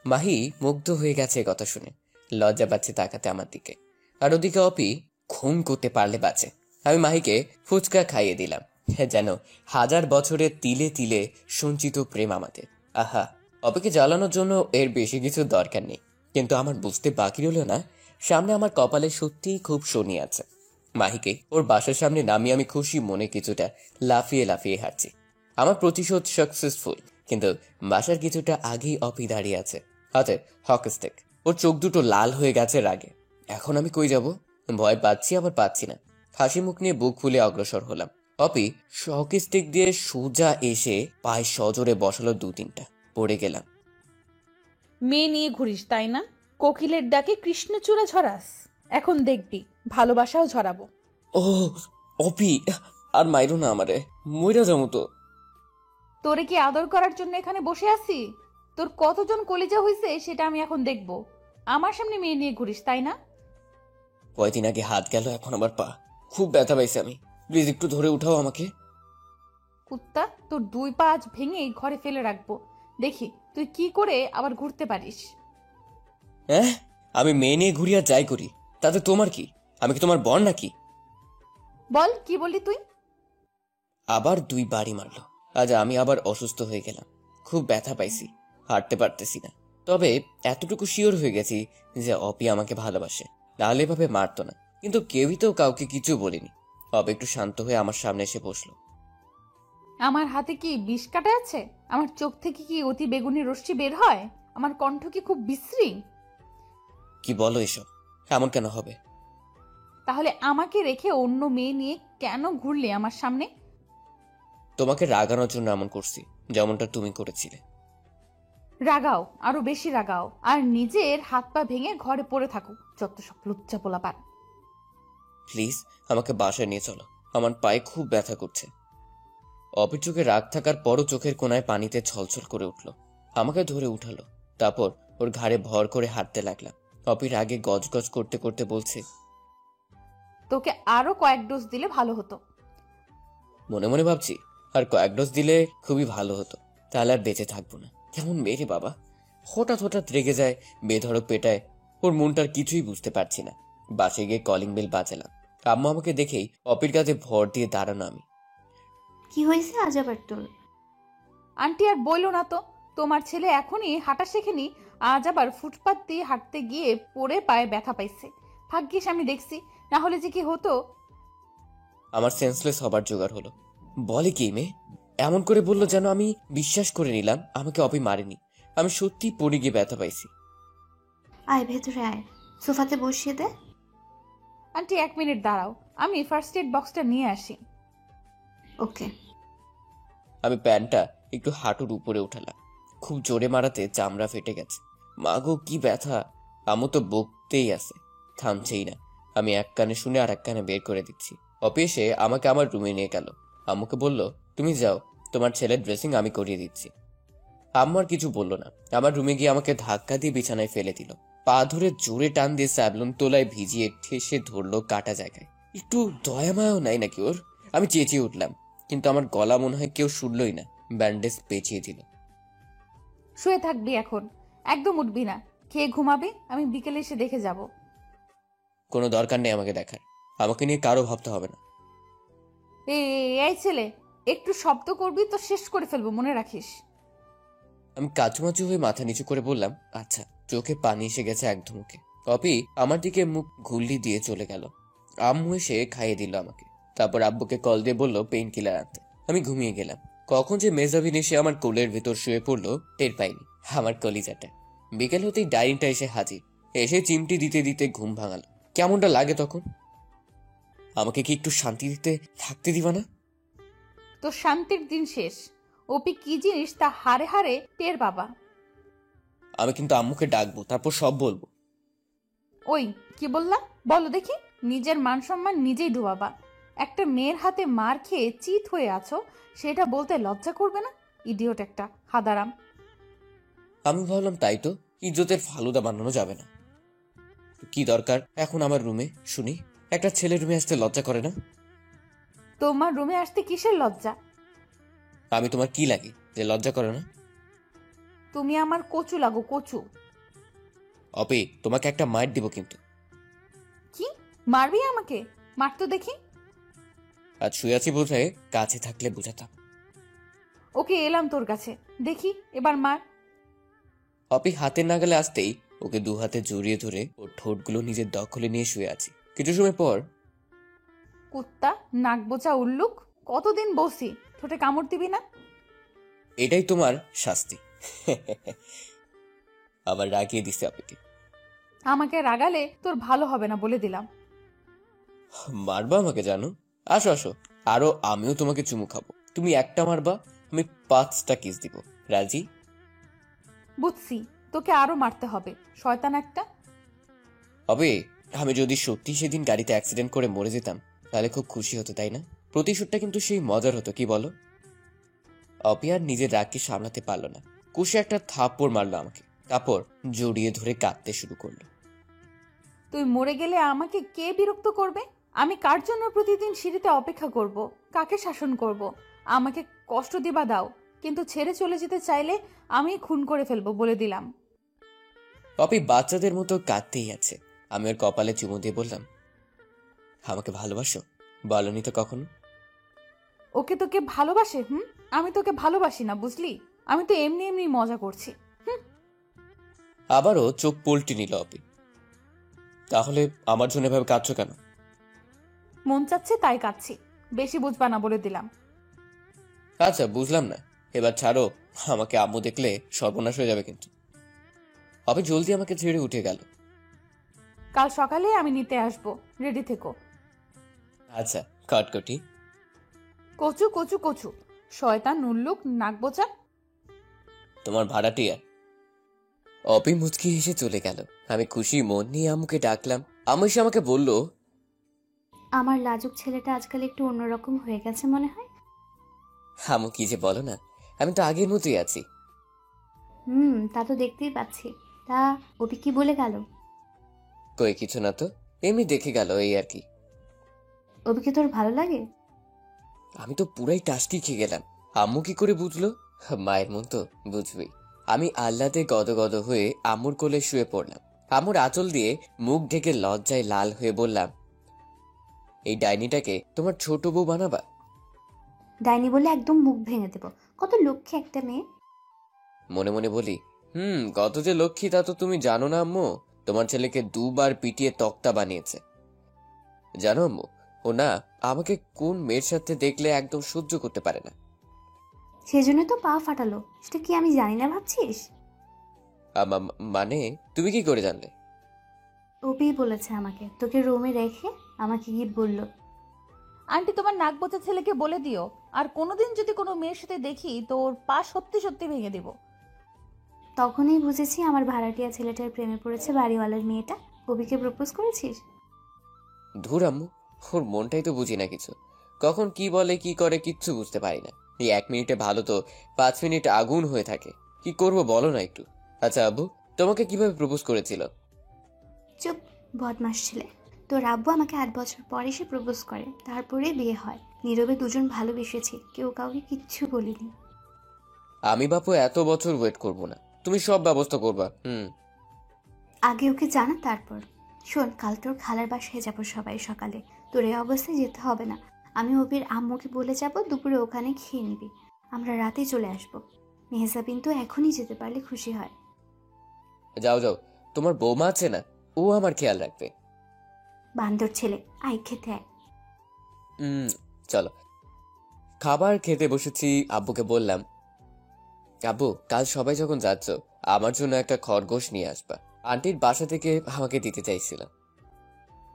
মাহি মুগ্ধ হয়ে গেছে কথা শুনে। লজ্জা পাচ্ছে তাকাতে আমার দিকে। আর ওদিকে অপি খুন করতে পারলে বাঁচে। আমি মাহিকে ফুচকা খাইয়ে দিলাম, যেন হাজার বছরের তিলে তিলে সঞ্চিত প্রেম আমাদের। আহা, অপিকে জ্বালানোর জন্য এর বেশি কিছু দরকার নেই। কিন্তু আমার বুঝতে বাকি রইল না, সামনে আমার কপালে সত্যিই খুব শনি আছে। মাহিকে ওর বাসার সামনে নামিয়ে আমি খুশি মনে কিছুটা লাফিয়ে লাফিয়ে হাঁটছি। আমার প্রতিশোধ সাকসেসফুল, কিন্তু বাসার কিছুটা আগেই অপি দাঁড়িয়ে আছে, হাতে হকি স্টিক। ওর চোখ দুটো লাল হয়ে গেছে রাগে। এখন আমি কই যাব? ভয় পাচ্ছি আবার পাচ্ছি না। হাসি মুখ নিয়ে বুক ফুলে অগ্রসর হলাম। অপি হকি স্টিক দিয়ে সোজা এসে পায়ে সজোরে বসালো 2-3টা। পড়ে গেলাম। মেয়ে নিয়ে ঘুরিস তাই না? কোকিলের ডাকে কৃষ্ণচূড়া ঝরাস। এখন দেখবি ভালোবাসাও ঝরাবো। ও অপি, আর মাইরো না আমারে, মইরা যাবো তো। তোরে কি আদর করার জন্য এখানে বসে আছি? তোর কতজন কলিজা হইছে সেটা আমি এখন দেখব। আমার সামনে মেয়ে নিয়ে ঘুরিস তাই না? কয়দিন আগে হাত গেল, এখন আবার পা। খুব ব্যথা পাইছি আমি। প্লিজ একটু ধরে উঠাও আমাকে। কুত্তা, তোর 2 পা আজ ভেঙে ঘরে ফেলে রাখবো। দেখি তুই কি করে আবার ঘুরতে পারিস। হ্যাঁ, আমি মেয়ে নিয়ে ঘুরি আর যাই করি, তাতে তোমার কি? আমি কি তোমার বর নাকি? বল, কি বললি তুই? আবার 2 বাড়ি মারলো। আজ আমি আবার অসুস্থ হয়ে গেলাম। খুব ব্যথা পাইছি, হাঁটতে পারতেছি না। তবে এতটুকু শিওর হয়ে গেছি যে অপি আমাকে ভালোবাসে, নাহলে এভাবে মারতো না। কিন্তু কেউই তো কাউকে কিছু বলিনি। অপি একটু শান্ত হয়ে আমার সামনে এসে বসলো। আমার হাতে কি বিষ কাটা আছে? আমার চোখ থেকে কি অতি বেগুনি রশ্মি বের হয়? আমার কণ্ঠ কি খুব বিশ্রী? কি বলো এসব? এমন কেন হবে? তাহলে আমাকে রেখে অন্য মেয়ে নিয়ে কেন ঘুরলে আমার সামনে? তোমাকে রাগানোর জন্য এমন করছি, যেমনটা তুমি করেছিলে। রাগাও, আরো বেশি রাগাও, আর নিজের হাত পা ভেঙে ঘরে পড়ে থাকো, যত সব লুচ্চা পোলাপান। প্লিজ আমাকে বাসায় নিয়ে চলো, আমার পায়ে খুব ব্যথা করছে। অপির চোখে রাগ থাকার পরও চোখের কোনায় পানিতে ছলছল করে উঠল। আমাকে ধরে উঠালো, তারপর ওর ঘাড়ে ভর করে হাঁটতে লাগলাম। অপির আগে গজগজ করতে করতে বলছে, তোকে আরো কয়েক ডোজ দিলে ভালো হতো। মনে মনে ভাবছি আর কয়েক ডোজ দিলে খুবই ভালো হতো, তাহলে আর বেঁচে থাকবো না। কেমন মেরে বাবা, হঠাৎ হঠাৎ রেগে যায়, বেধড়ক পেটায়। ওর মনটার কিছুই বুঝতে পারছি না। বাসে গিয়ে কলিং বেল বাজালাম। আম্মা আমাকে দেখেই অপির কাছে ভর দিয়ে দাঁড়ানো। আমি, কি হয়েছে আজ আবার তোর? আন্টি আর বইলো না তো, তোমার ছেলে এখনই হাঁটা শেখেনি, আজ আবার ফুটপাত দিয়ে হাঁটতে গিয়ে পড়ে পায়ে ব্যথা পাইছে। ভাগ্যিস আমি দেখছি, না হলে যে কি হতো। আমার সেন্সলেস হবার জোগাড় হলো। বলে কি মেয়ে? এমন করে বললো যেন আমি বিশ্বাস করে নিলাম আমাকে অপি মারেনি। আমি সত্যি পড়ে গিয়ে ব্যথা পাইছি। আয় ভেতরে আয়, সোফাতে বসিয়ে দে। আন্টি 1 মিনিট দাঁড়াও, আমি ফার্স্ট এড বক্সটা নিয়ে আসি। ওকে। আমি প্যান্টটা একটু হাঁটুর উপরে উঠালাম। খুব জোরে মারাতে চামড়া ফেটে গেছে। মাগো কি ব্যথা! আমু তো বকতেই আছে, থামছেই না। আমি এক কানে শুনে আর এক কানে বের করে দিচ্ছি। অপি এসে আমাকে আমার রুমে নিয়ে গেল। আম্মুকে বলল, তুমি যাও, তোমার ছেলের ড্রেসিং আমি করিয়ে দিচ্ছি। আম্মু আর কিছু বলল না। আমার রুমে গিয়ে আমাকে ধাক্কা দিয়ে বিছানায় ফেলে দিল। পা ধরে জোরে টান দিয়ে স্যাবলুন তোলায় ভিজিয়ে ঠেসে ধরলো কাটা জায়গায়। একটু দয়া মায়াও নাই নাকি ওর? আমি চেঁচিয়ে উঠলাম, কিন্তু আমার গলা মনে হয় কেউ শুনলই না। ব্যান্ডেজ পেঁচিয়ে দিল। শুয়ে থাকবি এখন, একদম উঠবি না। খেয়ে ঘুমাবি, আমি বিকেলে এসে দেখে যাব। কোনো দরকার নেই আমাকে দেখার, আমাকে নিয়ে কারো ভাবতে হবে না। এই ছেলে, একটু শব্দ করবি তো শেষ করে ফেলবো, মনে রাখিস। আমি কাচুমাচু হয়ে মাথা নিচু করে বললাম, আচ্ছা। চোখে পানি এসে গেছে এক ধুমুকে। অপি আমার দিকে মুখ ঘুল্লি দিয়ে চলে গেল। আম্মু এসে খাইয়ে দিল আমাকে। তারপর আব্বুকে কল দিয়ে বললো পেইন কিলার আনতে। আমি ঘুমিয়ে গেলাম। কখন যে মেজাবিন এসে আমার কোলের ভেতর শুয়ে পড়লো টের পাইনি। আমার কলিজাটা। বিকেল হতেই ডাইনিংটা এসে হাজির। এসে চিমটি দিতে দিতে ঘুম ভাঙালো। কেমনটা লাগে তখন? আমাকে কি একটু শান্তি দিতে থাকতে দিবা না? তো শান্তির দিন শেষ। ওপি কি জিনিস তা হারে হারে টের বাবা। আমি কিন্তু আম্মুকে ডাকবো, তারপর সব বলবো। ওই কি বললা, বলো দেখি। নিজের মান সম্মান নিজেই ডুবাবা। একটা মেয়ের হাতে মার খেয়ে চিত হয়ে আছো, সেটা বলতে লজ্জা করবে না? ইডিয়ট একটা, হাদারাম। আমি ভাবলাম তাই তো, ইজ্জতের ফালুদা বানানো যাবে না। কি দরকার এখন আমার রুমে শুনি? একটা ছেলে রুমে আসতে লজ্জা করে না? তোমার রুমে আসতে কিসের লজ্জা? আমি তোমার কি লাগে যে লজ্জা করে না? তুমি আমার কচু লাগো, কচু। অপি তোমাকে একটা মাইট দিব কিন্তু। কি মারবি আমাকে? মার তো দেখি। আজ শুয়ে আছি বোঝে, কাছে থাকলে বুঝাতাম। ওকে এলাম তোর কাছে, দেখি এবার মার। অপি হাতের নাগালে আসতেই ওকে দু হাতে জড়িয়ে ধরে ওর ঠোঁটগুলো নিজের দখলে নিয়ে শুয়ে আছি। কিছু সময় পর, কুত্তা, নাক বোচা উল্লুক, কতদিন বসি, ঠোঁটে কামড় দিবি না? এটাই তোমার শাস্তি। আবার রাগিয়ে দিছে অপিকে। আমাকে রাগালে তোর ভালো হবে না বলে দিলাম। মারবা আমাকে জানো? আসো আসো, আরো আমিও তোমাকে চুমু খাবো। তুমি একটা মারবা, আমি 5টা কিস দিব। রাজি? বুঝছি, তোকে আরো মারতে হবে, শয়তান একটা। হবে। আমি যদি সত্যি সেদিন গাড়িতে অ্যাক্সিডেন্ট করে মরে যেতাম তাহলে খুব খুশি হতো, তাই না? প্রতিশোধটা কিন্তু সেই মজার হতো, কি বলো? অপি আর নিজের রাগকে সামলাতে পারলো না। কুশে একটা থাপ্পড় মারলো আমাকে, তারপর জড়িয়ে ধরে কাঁদতে শুরু করলো। তুই মরে গেলে আমাকে কে বিরক্ত করবে? আমি কার জন্য প্রতিদিন সিঁড়িতে অপেক্ষা করব? কাকে শাসন করব? আমাকে কষ্ট দিবা দাও, কিন্তু ছেড়ে চলে যেতে চাইলে আমি খুন করে ফেলবো, বলে দিলাম। অপি বাচ্চাদের মতো কাঁদতেই আছে। আমি ওর কপালে চুমু দিয়ে বললাম, আমাকে ভালোবাসো? বলনি তো কখনো। ওকে তোকে ভালোবাসে? আমি তোকে ভালোবাসি না, বুঝলি? আমি তো এমনি এমনি মজা করছি। আবারও চোখ পল্টি নিল অপি। তাহলে আমার জন্য এভাবে কাঁদছো কেন? মন চাচ্ছে তাই কাচ্ছি, বেশি বুঝবা না বলে দিলাম। আচ্ছা বুঝলাম না, এবার ছাড়ো। আমাকে আম্মু দেখলে সর্বনাশ হয়ে যাবে কিন্তু। অপি জলদি আমাকে ছেড়ে উঠে গেল। কাল সকালে আমি নিতে আসবো, রেডি থেকো। আচ্ছা কটকটি। কচু কচু কচু, শয়তান নুল্লুক নাকবোচা। তোমার ভাড়াটিয়া। অপি মুচকি হেসে চলে গেল। আমি খুশি মন নিয়ে আম্মুকে ডাকলাম। আম্মু এসে আমাকে বলল, আমার লাজুক ছেলেটা আজকাল একটু অন্যরকম হয়ে গেছে মনে হয়। আম্মু কি যে বলো না, আমি তো আগের মতোই আছি। তা তো দেখতেই পাচ্ছি। তা ওপি কি বলে গেল? কই কিছু না তো, এমনি দেখে গেল এই আর কি। ওপিকে তোর ভালো লাগে? আমি তো পুরাই টাস্কি খেয়ে গেলাম। আম্মু কি করে বুঝলো? মায়ের মন তো বুঝবেই। আমি আহ্লাদে গদগদ হয়ে আম্মুর কোলে শুয়ে পড়লাম। আম্মুর আঁচল দিয়ে মুখ ঢেকে লজ্জায় লাল হয়ে বললাম, এই ডাইনিটাকে তোমার ছোট বউ বানাবা? ডাইনি বলে একদম মুখ ভেঙে দেব। কত লক্ষ্যে একটা মেয়ে। মনে মনে বলি, কত যে লক্ষ্মী তা তো তুমি জানো না আম্মু। তোমার ছেলেকে 2 বার পিটিয়ে তক্তা বানিয়েছে। জানো আম্মু, ও না আমাকে কোন মেয়ের সাথে দেখলে একদম সহ্য করতে পারে না। সেজন্য তো পা ফাটালো। সেটা কি আমি জানি না ভাবছিস? মানে তুমি কি করে জানলে? ওপি বলেছে আমাকে, তোকে রুমে রেখে আমাকে গিয়ে বলল। আন্টি তোমার নাকবোচা ছেলেকে বলে দিও, আর কোনোদিন যদি কোনো মেয়ের সাথে দেখি তো ওর পা সত্যি সত্যি ভেঙে দিব। তখনই বুঝেছি আমার ভাড়াটিয়া ছেলেটার প্রেমে পড়েছে বাড়িওয়ালার মেয়েটা। ওপিকে প্রপোজ করেছিস? ধুর আম্মু, ওর মনটাই তো বুঝি না কিছু। কখন কি বলে কি করে কিচ্ছু বুঝতে পারি না। এই 1 মিনিটে ভালো তো 5 মিনিট আগুন হয়ে থাকে। কি করব বলো না একটু। আচ্ছা আব্বু, তোমাকে কিভাবে প্রপোজ করেছিল? চুপ, বদমাস ছেলে। তোর আব্বু আমাকে 8 বছর পরে সে প্রপোজ করে, তারপরে বিয়ে হয়। নীরবে দুজন ভালোবেসেছি, কেউ কাউকে কিচ্ছু বলিনি। আমি বাপু এত বছর ওয়েট করব না, তুমি সব ব্যবস্থা করবা। আগে ওকে জানা তারপর। শোন, কাল তোর খালার বাসায় যাবো সবাই সকালে। তোর এই অবস্থায় যেতে হবে না। আমি ওপির আম্মুকে বলে যাব, দুপুরে ওখানে খেয়ে নিবি। আমরা রাতে চলে আসবো। মেহজাবিন তো এখনই যেতে পারলে খুশি হয়। যাও যাও, তোমার বৌমা আছে না, ও আমার খেয়াল রাখবে। বান্দর ছেলে, আয় খেতে আয়। চলো। খাবার খেতে বসেছি। আব্বুকে বললাম, আব্বু কাল সবাই যখন যাচ্ছ আমার জন্য একটা খরগোশ নিয়ে আসবা। আন্টির বাসা থেকে আমাকে দিতে চাইছিল।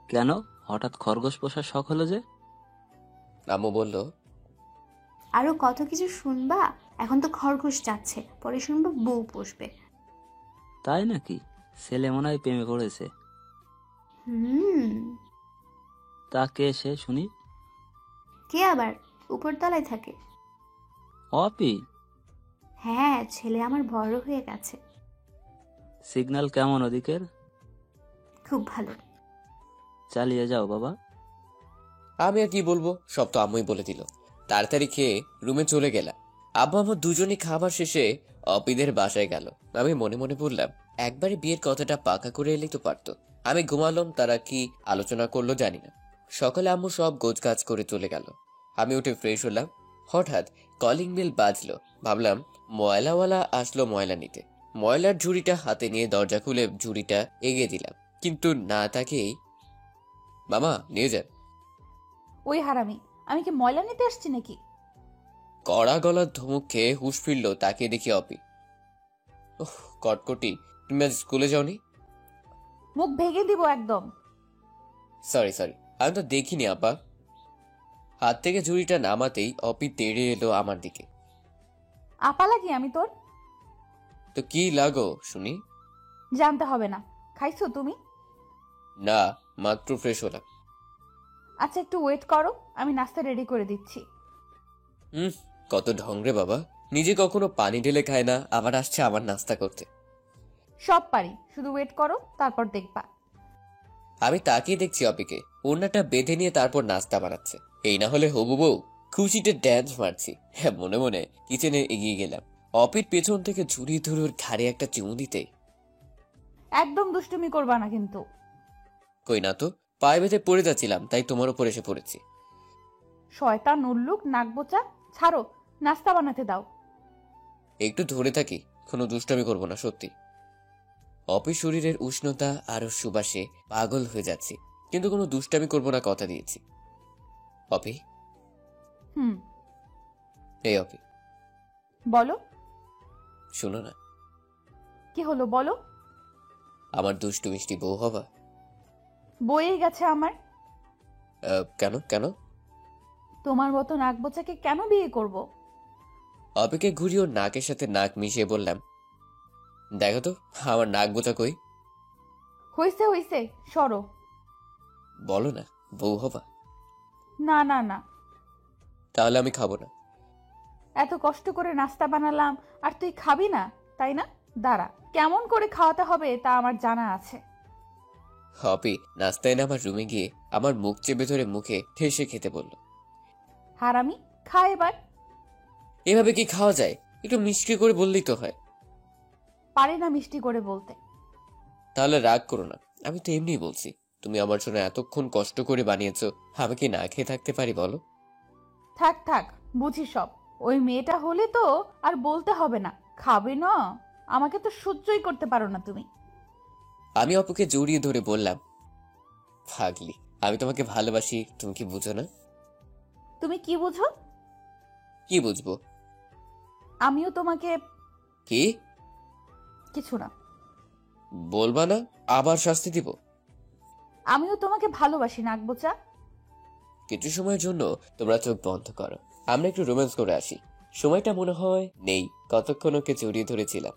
কেন হঠাৎ খরগোশ পোষার শখ হলো যে? আম্মু বলল, আরো কত কিছু শুনবা। এখন তো খরগোশ যাচ্ছে, পরে শুনবো বউ পোষবে। তাই নাকি? ছেলে মনে হয় প্রেমে পড়েছে। তা কে সে শুনি? কে আবার? উপরতলায় থাকে। অপি? হ্যাঁ, ছেলে আমার বড় হয়ে গেছে। সিগন্যাল কেমন ওদিকের? খুব ভালো। চালিয়ে যাও বাবা। আমি আর কি বলবো, সব তো আম্মুই বলে দিল। তাড়াতাড়ি খেয়ে রুমে চলে গেলাম। আব্বু আম্মু দুজনই খাবার শেষে অপিদের বাসায় গেল। আমি মনে মনে বললাম, একবারে বিয়ের কথাটা পাকা করে এলেই তো পারতো। আমি ঘুমালাম, তারা কি আলোচনা করলো জানি না। সকালে আম্মু সব গোছগাছ করে চলে গেল। আমি উঠে ফ্রেশ হলাম। হঠাৎ কলিং বেল বাজলো। ভাবলাম ময়লাওয়ালা আসলো ময়লা নিতে। ময়লার ঝুড়িটা হাতে নিয়ে দরজা খুলে ঝুড়িটা এগিয়ে দিলাম, কিন্তু না তাকেই, মামা নিয়ে যান। ওই হারামি, আমি কি ময়লা নিতে আসছি নাকি? কড়া গলার ধমক খেয়ে হুঁশ ফিরল। তাকে দেখি অপি। ওহ কটকটি, তুমি আজ স্কুলে যাওনি? মুখ ভেঙে দিব একদম। সরি আমি তো দেখিনি আপা। হাত থেকে ঝুড়িটা নামাতেই অপি তেড়ে এলো আমার দিকে। আপা লাগি আমি তোর? তো কি লাগো শুনি? জানতে হবে না। খাইছো তুমি? না, মাত্র ফ্রেশ হলাম। আচ্ছা একটু ওয়েট করো, আমি নাস্তা রেডি করে দিচ্ছি। কত ঢং রে বাবা, নিজে কখনো পানি ঢেলে খায় না, আবার আসছে আমার নাস্তা করতে। সব পারি, শুধু ওয়েট করো, তারপর দেখবা। আমি তাকিয়ে দেখছি অপিকে ওড়নাটা বেঁধে নিয়ে তারপর নাস্তা বানাচ্ছে। এই না হলে হবু বউ। খুশিতে ড্যান্স মারছি। হ্যাঁ, মনে মনে কিচেনে এগিয়ে গেলাম। অপির পেছন থেকে ঝুড়ি ধরে ওর ঘাড়ে একটা চুমু দিতে। একদম দুষ্টুমি করবা না কিন্তু। কই না তো, পায়ে বেঁধে পড়ে যাচ্ছিলাম, তাই তোমার উপর এসে পড়েছি। শয়তান উল্লুক নাকবোচা, ছাড়ো, নাস্তা বানাতে দাও। একটু ধরে থাকি, কোনো দুষ্টামি করবো না সত্যি। অপি শরীরের উষ্ণতা আর সুবাসে পাগল হয়ে যাচ্ছি, কিন্তু কোনো দুষ্টামি করবো না কথা দিয়েছি। অপি, হুম, এই অপি, বলো। শোনো না, কি হলো বলো? আমার দুষ্টু মিষ্টি বউ হবা? বয়েই গেছে আমার। কেন কেন? তোমার মতো নাকবোচাকে কেন বিয়ে করব? অপিকে ঘুরিয়ে ওর নাকের সাথে নাক মিশিয়ে বললাম, দেখো তো আমার নাক বোঝা কই? হইছে হইছে, সরো। বলো না, বউ হবা? না না না, তাহলে আমি খাবো না। এত কষ্ট করে নাস্তা বানালাম আর তুই খাবি না, তাই না? দাঁড়া, কেমন করে খাওয়াতে হবে তা আমার জানা আছে। অপি নাস্তা এনে আমার রুমে গিয়ে আমার মুখ চেপে ধরে মুখে ঠেসে খেতে বলল। হারামি, খা এবার। এভাবে কি খাওয়া যায়? একটু মিষ্টি করে বললেই তো হয়। পারে না মিষ্টি করে বলতে। তাহলে রাগ করো না, আমি তো এমনিই বলছি। তুমি আমার জন্য এতক্ষণ কষ্ট করে বানিয়েছো, আমি কি না খেয়ে থাকতে পারি বলো? থাক থাক, বুঝি সব। ওই মেয়েটা হলে তো আর বলতে হবে না, খাবে না। আমাকে তো সহ্যই করতে পারো না তুমি। আমি অপুকে জড়িয়ে ধরে বললাম, পাগলি, আমি তোমাকে ভালোবাসি, তুমি কি বুঝো না? তুমি কি বুঝো? কি বুঝবো? আমিও তোমাকে। কি? কিছু না। বলবা না, আবার শাস্তি দিব। আমিও তোমাকে ভালোবাসি নাকবোচা। কিছু সময়ের জন্য তোমরা চোখ বন্ধ করো, আমরা একটু রোম্যান্স করে আসি। সময়টা মনে হয় নেই, কতক্ষণ ওকে জড়িয়ে ধরেছিলাম।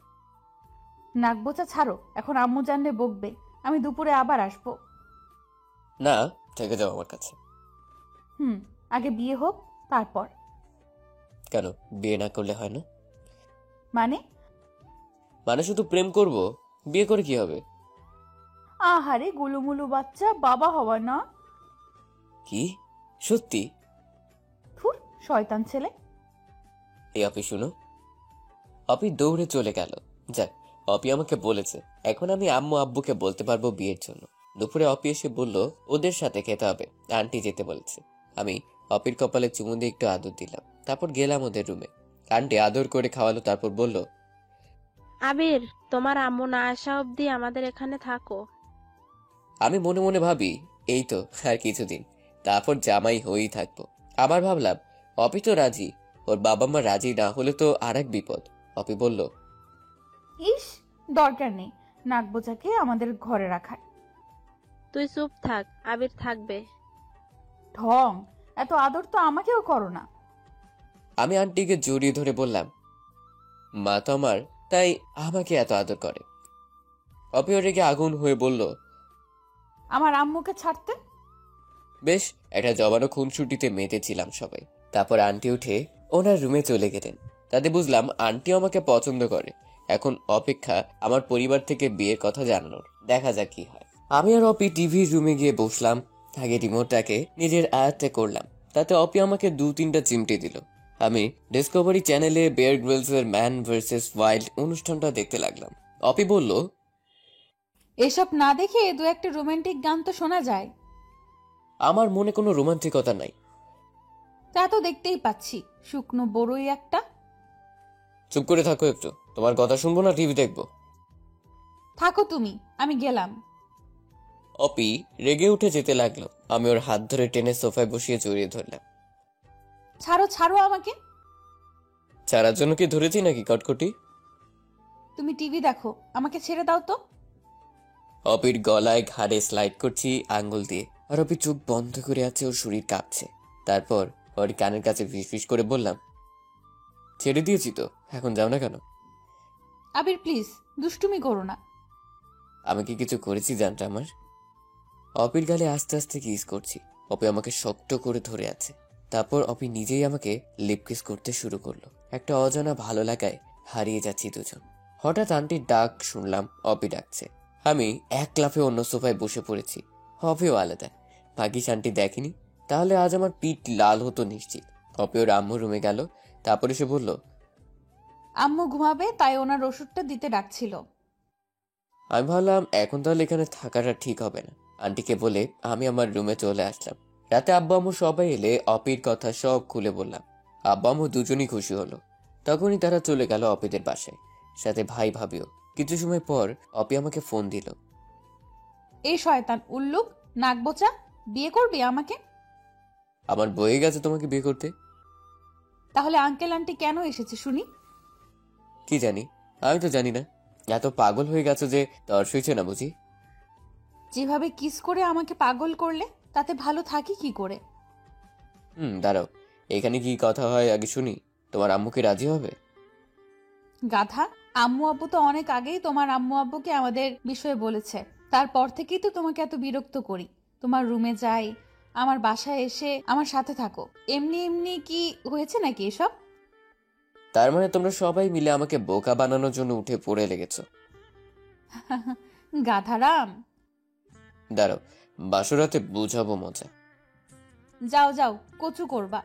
নাকবোচা ছাড়ো, এখন আম্মু জানলে বকবে। আমি দুপুরে আবার আসবো। না, থেকে যাও আমার কাছে। আগে বিয়ে হোক, তারপর। কেন বিয়ে না করলে হয় না? মানে? মানে শুধু প্রেম করব, বিয়ে করে কি হবে? আহারে গুলুমুলু বাচ্চা, বাবা হওয়া না। কি সত্যি? থুর, শয়তান ছেলে। এই অপি শুনো। অপি দৌড়ে চলে গেল। যাক, অপি আমাকে বলেছে এখন আমি আম্মু আব্বুকে বলতে পারবো বিয়ের জন্য। দুপুরে অপি এসে বলল ওদের সাথে খেতে হবে, আন্টি যেতে বলেছে। আমি অপির কপালে চুমু দিয়ে একটু আদর দিলাম, তারপর গেলাম ওদের রুমে। আন্টি আদর করে খাওয়ালো, তারপর বলল, আবির, তোমার আম্মু না আসা অবধি আমাদের এখানে থাকো। আমি মনে মনে ভাবি এই তো আর কিছুদিন, তারপর জামাই হয়েই থাকবো। আবার ভাবলাম অপি তো রাজি, ওর বাবা মা রাজি না হলে তো আর এক বিপদ। অপি বলল, ইস, দরকার নেই নাকবোচাকে আমাদের ঘরে রাখার। তুই চুপ থাক, আবির থাকবে। ঢং, এত আদর তো আমাকেও করো না। আমি আন্টিকে জড়িয়ে ধরে বললাম, মা তো আমার, তাই আমাকে এত আদর করে। অপি রেগে আগুন হয়ে বলল, আমার আম্মুকে ছাড়তে। বেশ, একটা জবানো খুনসুটিতে মেতেছিলাম সবাই। তারপর আন্টি উঠে ওনার রুমে চলে গেলেন। তাতে বুঝলাম আন্টি আমাকে পছন্দ করে। এখন অপেক্ষা আমার পরিবার থেকে বিয়ের কথা জানানোর, দেখা যাক কি হয়। আমি আর অপি টিভির রুমে গিয়ে বসলাম। আগে রিমোটটাকে নিজের আয়ত্তে করলাম, তাতে অপি আমাকে 2-3টা চিমটি দিল। আমি ডিসকভারি চ্যানেলে বেয়ার গ্রিলস এর ম্যান ভার্সেস ওয়াইল্ড অনুষ্ঠানটা দেখতে লাগলাম। অপি বলল, এসব না দেখে দু একটা রোমান্টিক গান তো শোনা যায়। আমার মনে কোনো রোমান্টিকতা নাই। তা তো দেখতেই পাচ্ছি, শুকনো বড়ই একটা। চুপ করে থাকো একটু, তোমার কথা শুনবো না টিভি দেখবো। থাকো তুমি, আমি গেলাম। অপি রেগে উঠে যেতে লাগলো। আমি ওর হাত ধরে টেনে সোফায় বসিয়ে জড়িয়ে ধরলাম। ছাড়ো ছাড়ো আমাকে। ছাড়ার জন্য কি ধরেছি নাকি কটকটি? তুমি টিভি দেখো, আমাকে ছেড়ে দাও তো। অপির গলায় ঘাড়ে স্লাইড করছি আঙ্গুল দিয়ে, আর অপি চোখ বন্ধ করে আছে, ওর শরীর কাঁপছে। তারপর ওর কানের কাছে ফিসফিস করে বললাম, ছেড়ে দিয়েছি তো, এখন যাও না কেন? আবির প্লিজ, দুষ্টুমি করো না। আমি কি কিছু করেছি জানটা আমার? অপির গালে আস্তে আস্তে কিস করছি। অপি আমাকে শক্ত করে ধরে আছে। তারপর অপি নিজেই আমাকে লিপ কিস করতে শুরু করলো। একটা অজানা ভালো লাগায় হারিয়ে যাচ্ছি দুজন। হঠাৎ আন্টির ডাক শুনলাম, অপি ডাকছে। আমি এক লাফে অন্য সোফায় বসে পড়েছি। অপিও আলাদা, ভাগ্যিস আন্টি দেখেনি, তাহলে আজ আমার পিঠ লাল হতো নিশ্চিত। অপি ওর আম্মু রুমে গেল, তারপরে সে বলল, আম্মু ঘুমাবে, তাই ওনার ওষুধটা দিতে ডাকছিল। আমি ভাবলাম এখন তাহলে এখানে থাকাটা ঠিক হবে না। আন্টিকে বলে আমি আমার রুমে চলে আসলাম। রাতে আব্বা আম্মু সবাই এলে অপির কথা সব খুলে বললাম। আব্বা আম্মু দুজনই খুশি হলো। তখনই তারা চলে গেল অপিদের বাসায়, সাথে ভাই ভাবিও। কিছু সময় পর অপি আমাকে ফোন দিল। এই শয়তান উল্লুক নাকবোচা, বিয়ে করবি আমাকে? আমার বয়ে গেছে তোমাকে বিয়ে করতে। তাহলে আঙ্কেল আন্টি কেন এসেছে শুনি? কি জানি, আমি তো জানি না। এত পাগল হয়ে গেছো যে তর সইছে না বুঝি? যেভাবে কিস করে আমাকে পাগল করলে, তাতে ভালো থাকি কি করে? দাঁড়াও, এখানে কি কথা হয় আগে শুনি। তোমার আম্মু কি রাজি হবে? গাধা, আম্মু আব্বু তো অনেক আগেই তোমার আম্মু আব্বুকে আমাদের বিষয়ে বলেছে। তারপর থেকেই তো তোমাকে এত বিরক্ত করি। তোমার রুমে যাই, আমার বাসায় এসে আমার সাথে থাকো। এমনি এমনি কি হয়েছে নাকি এসব? তার মানে তোমরা সবাই মিলে আমাকে বোকা বানানোর জন্য উঠে পড়ে লেগেছো। গাধারাম, দাঁড়াও, বাসরাতে বুঝাবো মজা। যাও যাও, কচু করবা।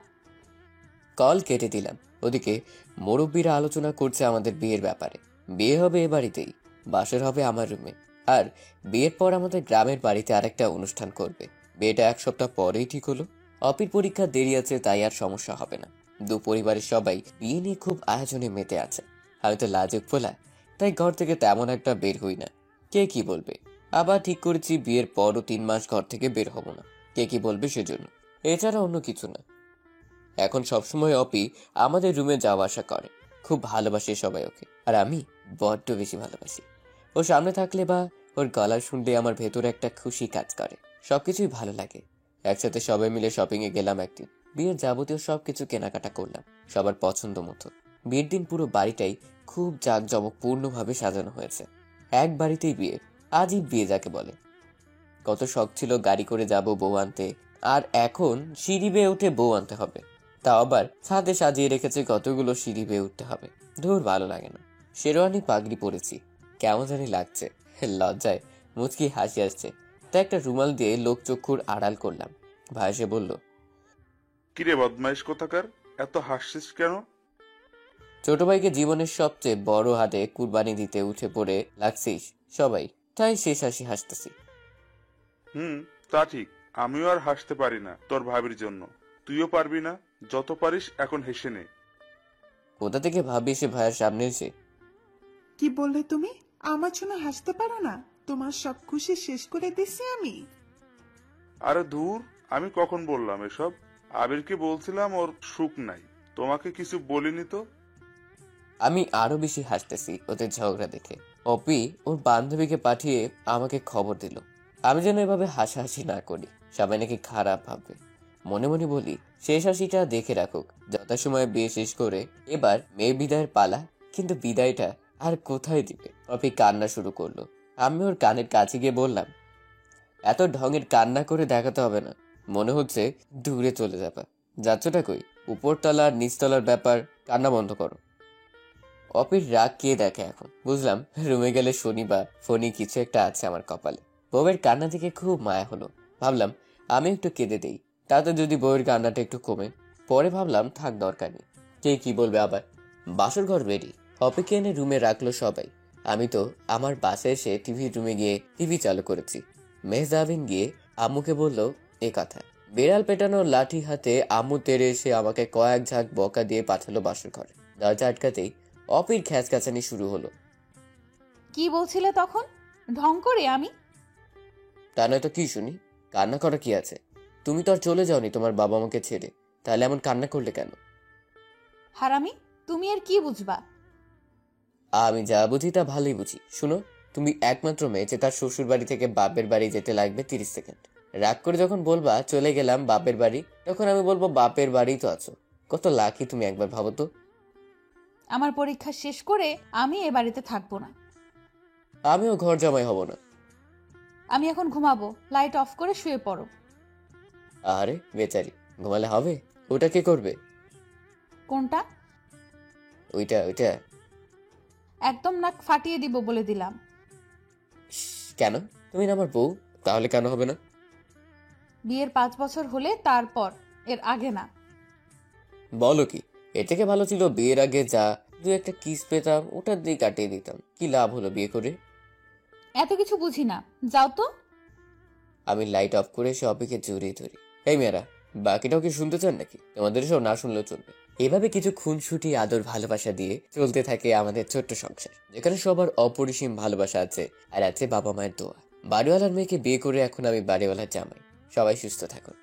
কল কেটে দিলাম। ওদিকে মুরব্বীরা আলোচনা করছে আমাদের বিয়ের ব্যাপারে। বিয়ে হবে এ বাড়িতেই, বাসর হবে আমার রুমে। আর বিয়ের পর আমাদের গ্রামের বাড়িতে আরেকটা অনুষ্ঠান করবে। বিয়েটা 1 সপ্তাহ পরেই ঠিক হলো। অপির পরীক্ষা দেরি আছে, তাই আর সমস্যা হবে না। দু পরিবারের সবাই বিয়ে নিয়ে খুব আয়োজনে মেতে আছে। আমি তো লাজুক ফোলা, তাই ঘর থেকে তেমন একটা বের হই না। কে কি বলবে? আবার ঠিক করেছি বিয়ের পরও 3 মাস ঘর থেকে বের হব না। কে কি বলবে সেজন্য, এছাড়া অন্য কিছু না। এখন সবসময় অপি আমাদের রুমে যাওয়া আসা করে। খুব ভালোবাসে সবাই ওকে, আর আমি বড্ড বেশি ভালোবাসি। ও সামনে থাকলে বা ওর গলা শুনলে আমার ভেতরে একটা খুশি কাজ করে। সবকিছুই ভালো লাগে। একসাথে সবাই মিলে শপিং এ গেলাম একদিন। বিয়ের যাবতীয় সবকিছু কেনাকাটা করলাম সবার পছন্দ মতো। বিয়ের দিন পুরো বাড়িটাই খুব জাঁকজমকপূর্ণভাবে সাজানো হয়েছে। এক বাড়িতেই বিয়ে, আজই বিয়ে যাকে বলে। কত শখ ছিল গাড়ি করে যাব বউ আনতে, আর এখন সিঁড়ি বেয়ে উঠে বউ আনতে হবে। তা আবার ছাদে সাজিয়ে রেখেছে কতগুলো সিঁড়ি বেয়ে উঠতে হবে। ধুর, ভালো লাগে না। শেরওয়ানি পাগড়ি পরেছি, কেমন জানি লাগছে। লজ্জায় মুচকি হাসি আসছে, তাই একটা রুমাল দিয়ে লোক চক্ষুর আড়াল করলাম। ভাই এসে বলল, কিরে বদমাইশ কোথাকার, এত হাসছিস কেন? ছোট ভাইকে জীবনের সবচেয়ে বড় হাটে কুরবানি দিতে উঠে পড়ে লাগছিস সবাই, তাই শেষ হাসি হাসতেছি। তা ঠিক, আমিও আর হাসতে পারি না তোর ভাবির জন্য। তুইও পারবি না? যত পারিস এখন হেসে নে। কোথা থেকে ভাবি এসে ভাইয়ের সামনে এসে। কি বললে তুমি? আমার জন্য হাসতে পারো না? তোমার সব খুশি শেষ করে দিছি আমি। আরে দূর, আমি কখন বললাম এসব? আবিরকে বলছিলাম ওর সুখ নাই, তোমাকে কিছু বলিনি তো। আমি আরো বেশি হাসতেছি ওদের ঝগড়া দেখে। অপি ওর বান্ধবীকে পাঠিয়ে আমাকে খবর দিল। আমি যেন এভাবে হাসাহাসি না করি, সবাই নাকি খারাপ ভাববে। মনে মনে বলি, শেষ হাসিটা দেখে রাখুক। যথাসময়ে বিয়ে শেষ করে এবার মেয়ে বিদায়ের পালা, কিন্তু বিদায়টা আর কোথায় দিবে? অপি কান্না শুরু করলো। আমি ওর কানের কাছে গিয়ে বললাম, এত ঢঙের কান্না করে দেখাতে হবে না। মনে হচ্ছে দূরে চলে যাবা। যাচ্ছটা কই? উপরতলা আর নিচতলার ব্যাপার, কান্না বন্ধ করো। অপির রাগ কে দেখে এখন বুঝলাম। রুমে গেলে শনি বা ফনি কিছু একটা আছে আমার কপালে। বউয়ের কান্না থেকে খুব মায়া হলো। ভাবলাম আমি একটু কেঁদে দেই, তাতে যদি বউয়ের কান্নাটা একটু কমে। পরে ভাবলাম থাক, দরকার নেই, কে কি বলবে আবার। বাসর ঘর রেডি, অপিকে এনে রুমে রাখলো সবাই। আমি তো আমার বাসে এসে টিভির রুমে গিয়ে টিভি চালু করেছি। মেহজাবিন গিয়ে আম্মুকে বলল এ কথা। বেড়াল পেটানোর লাঠি হাতে আম্মু তেড়ে এসে আমাকে কয়েক ঝাঁক বকা দিয়ে পাঠালো বাসর ঘরে। দরজা আটকাতেই অপির খ্যাচখ্যাচানি শুরু হলো। কি বলছিলে তখন? ঢং করে আমি? তা নয় তো কি শুনি? কান্না করা কি আছে? তুমি তো আর চলে যাওনি তোমার বাবা মাকে ছেড়ে, তাহলে এমন কান্না করলে কেন? হারামি, তুমি আর কি বুঝবা? আমি যা বুঝি তা ভালোই বুঝি। শুনো, তুমি একমাত্র মেয়ে যে তার শ্বশুর বাড়ি থেকে বাপের বাড়ি যেতে লাগবে 30 সেকেন্ড। রাগ করে যখন বলবা চলে গেলাম বাপের বাড়ি, তখন আমি বলবো বাপের বাড়ি তো আছো। কত লাকি তুমি, একবার ভাবো তো। আমার পরীক্ষা শেষ করে আমি এ বাড়িতে থাকবো না। আমিও ঘর জামাই হব না। আমি এখন ঘুমাবো, লাইট অফ করে শুয়ে পড়ো। আরে বেচারি, ঘুমালে হবে? ওটা কে করবে? কোনটা? ওইটা ওইটা। একদম নাক ফাটিয়ে দিব বলে দিলাম। কেন? তুমি না আমার বউ, তাহলে কেন হবে না? বিয়ের 5 বছর হলে তারপর, এর আগে না। বলো কি? এর থেকে ভালো ছিল বিয়ের আগে যা দু একটা কিস পেতাম, ওটার দিয়ে কাটিয়ে দিতাম। কি লাভ হলো বিয়ে করে? এত কিছু বুঝি না, যাও তো। আমি লাইট অফ করে এসে অপিকে জড়িয়ে ধরি। এই মেয়েরা, বাকিটাও কি শুনতে চান নাকি? তোমাদের সব না শুনলেও চলবে। এভাবে কিছু খুনসুটি আদর ভালোবাসা দিয়ে চলতে থাকে আমাদের ছোট্ট সংসার, যেখানে সবার অপরিসীম ভালোবাসা আছে, আর আছে বাবা মায়ের দোয়া। বাড়িওয়ালার মেয়েকে বিয়ে করে এখন আমি বাড়িওয়ালার জামাই। সবাই সুস্থ থাকুন।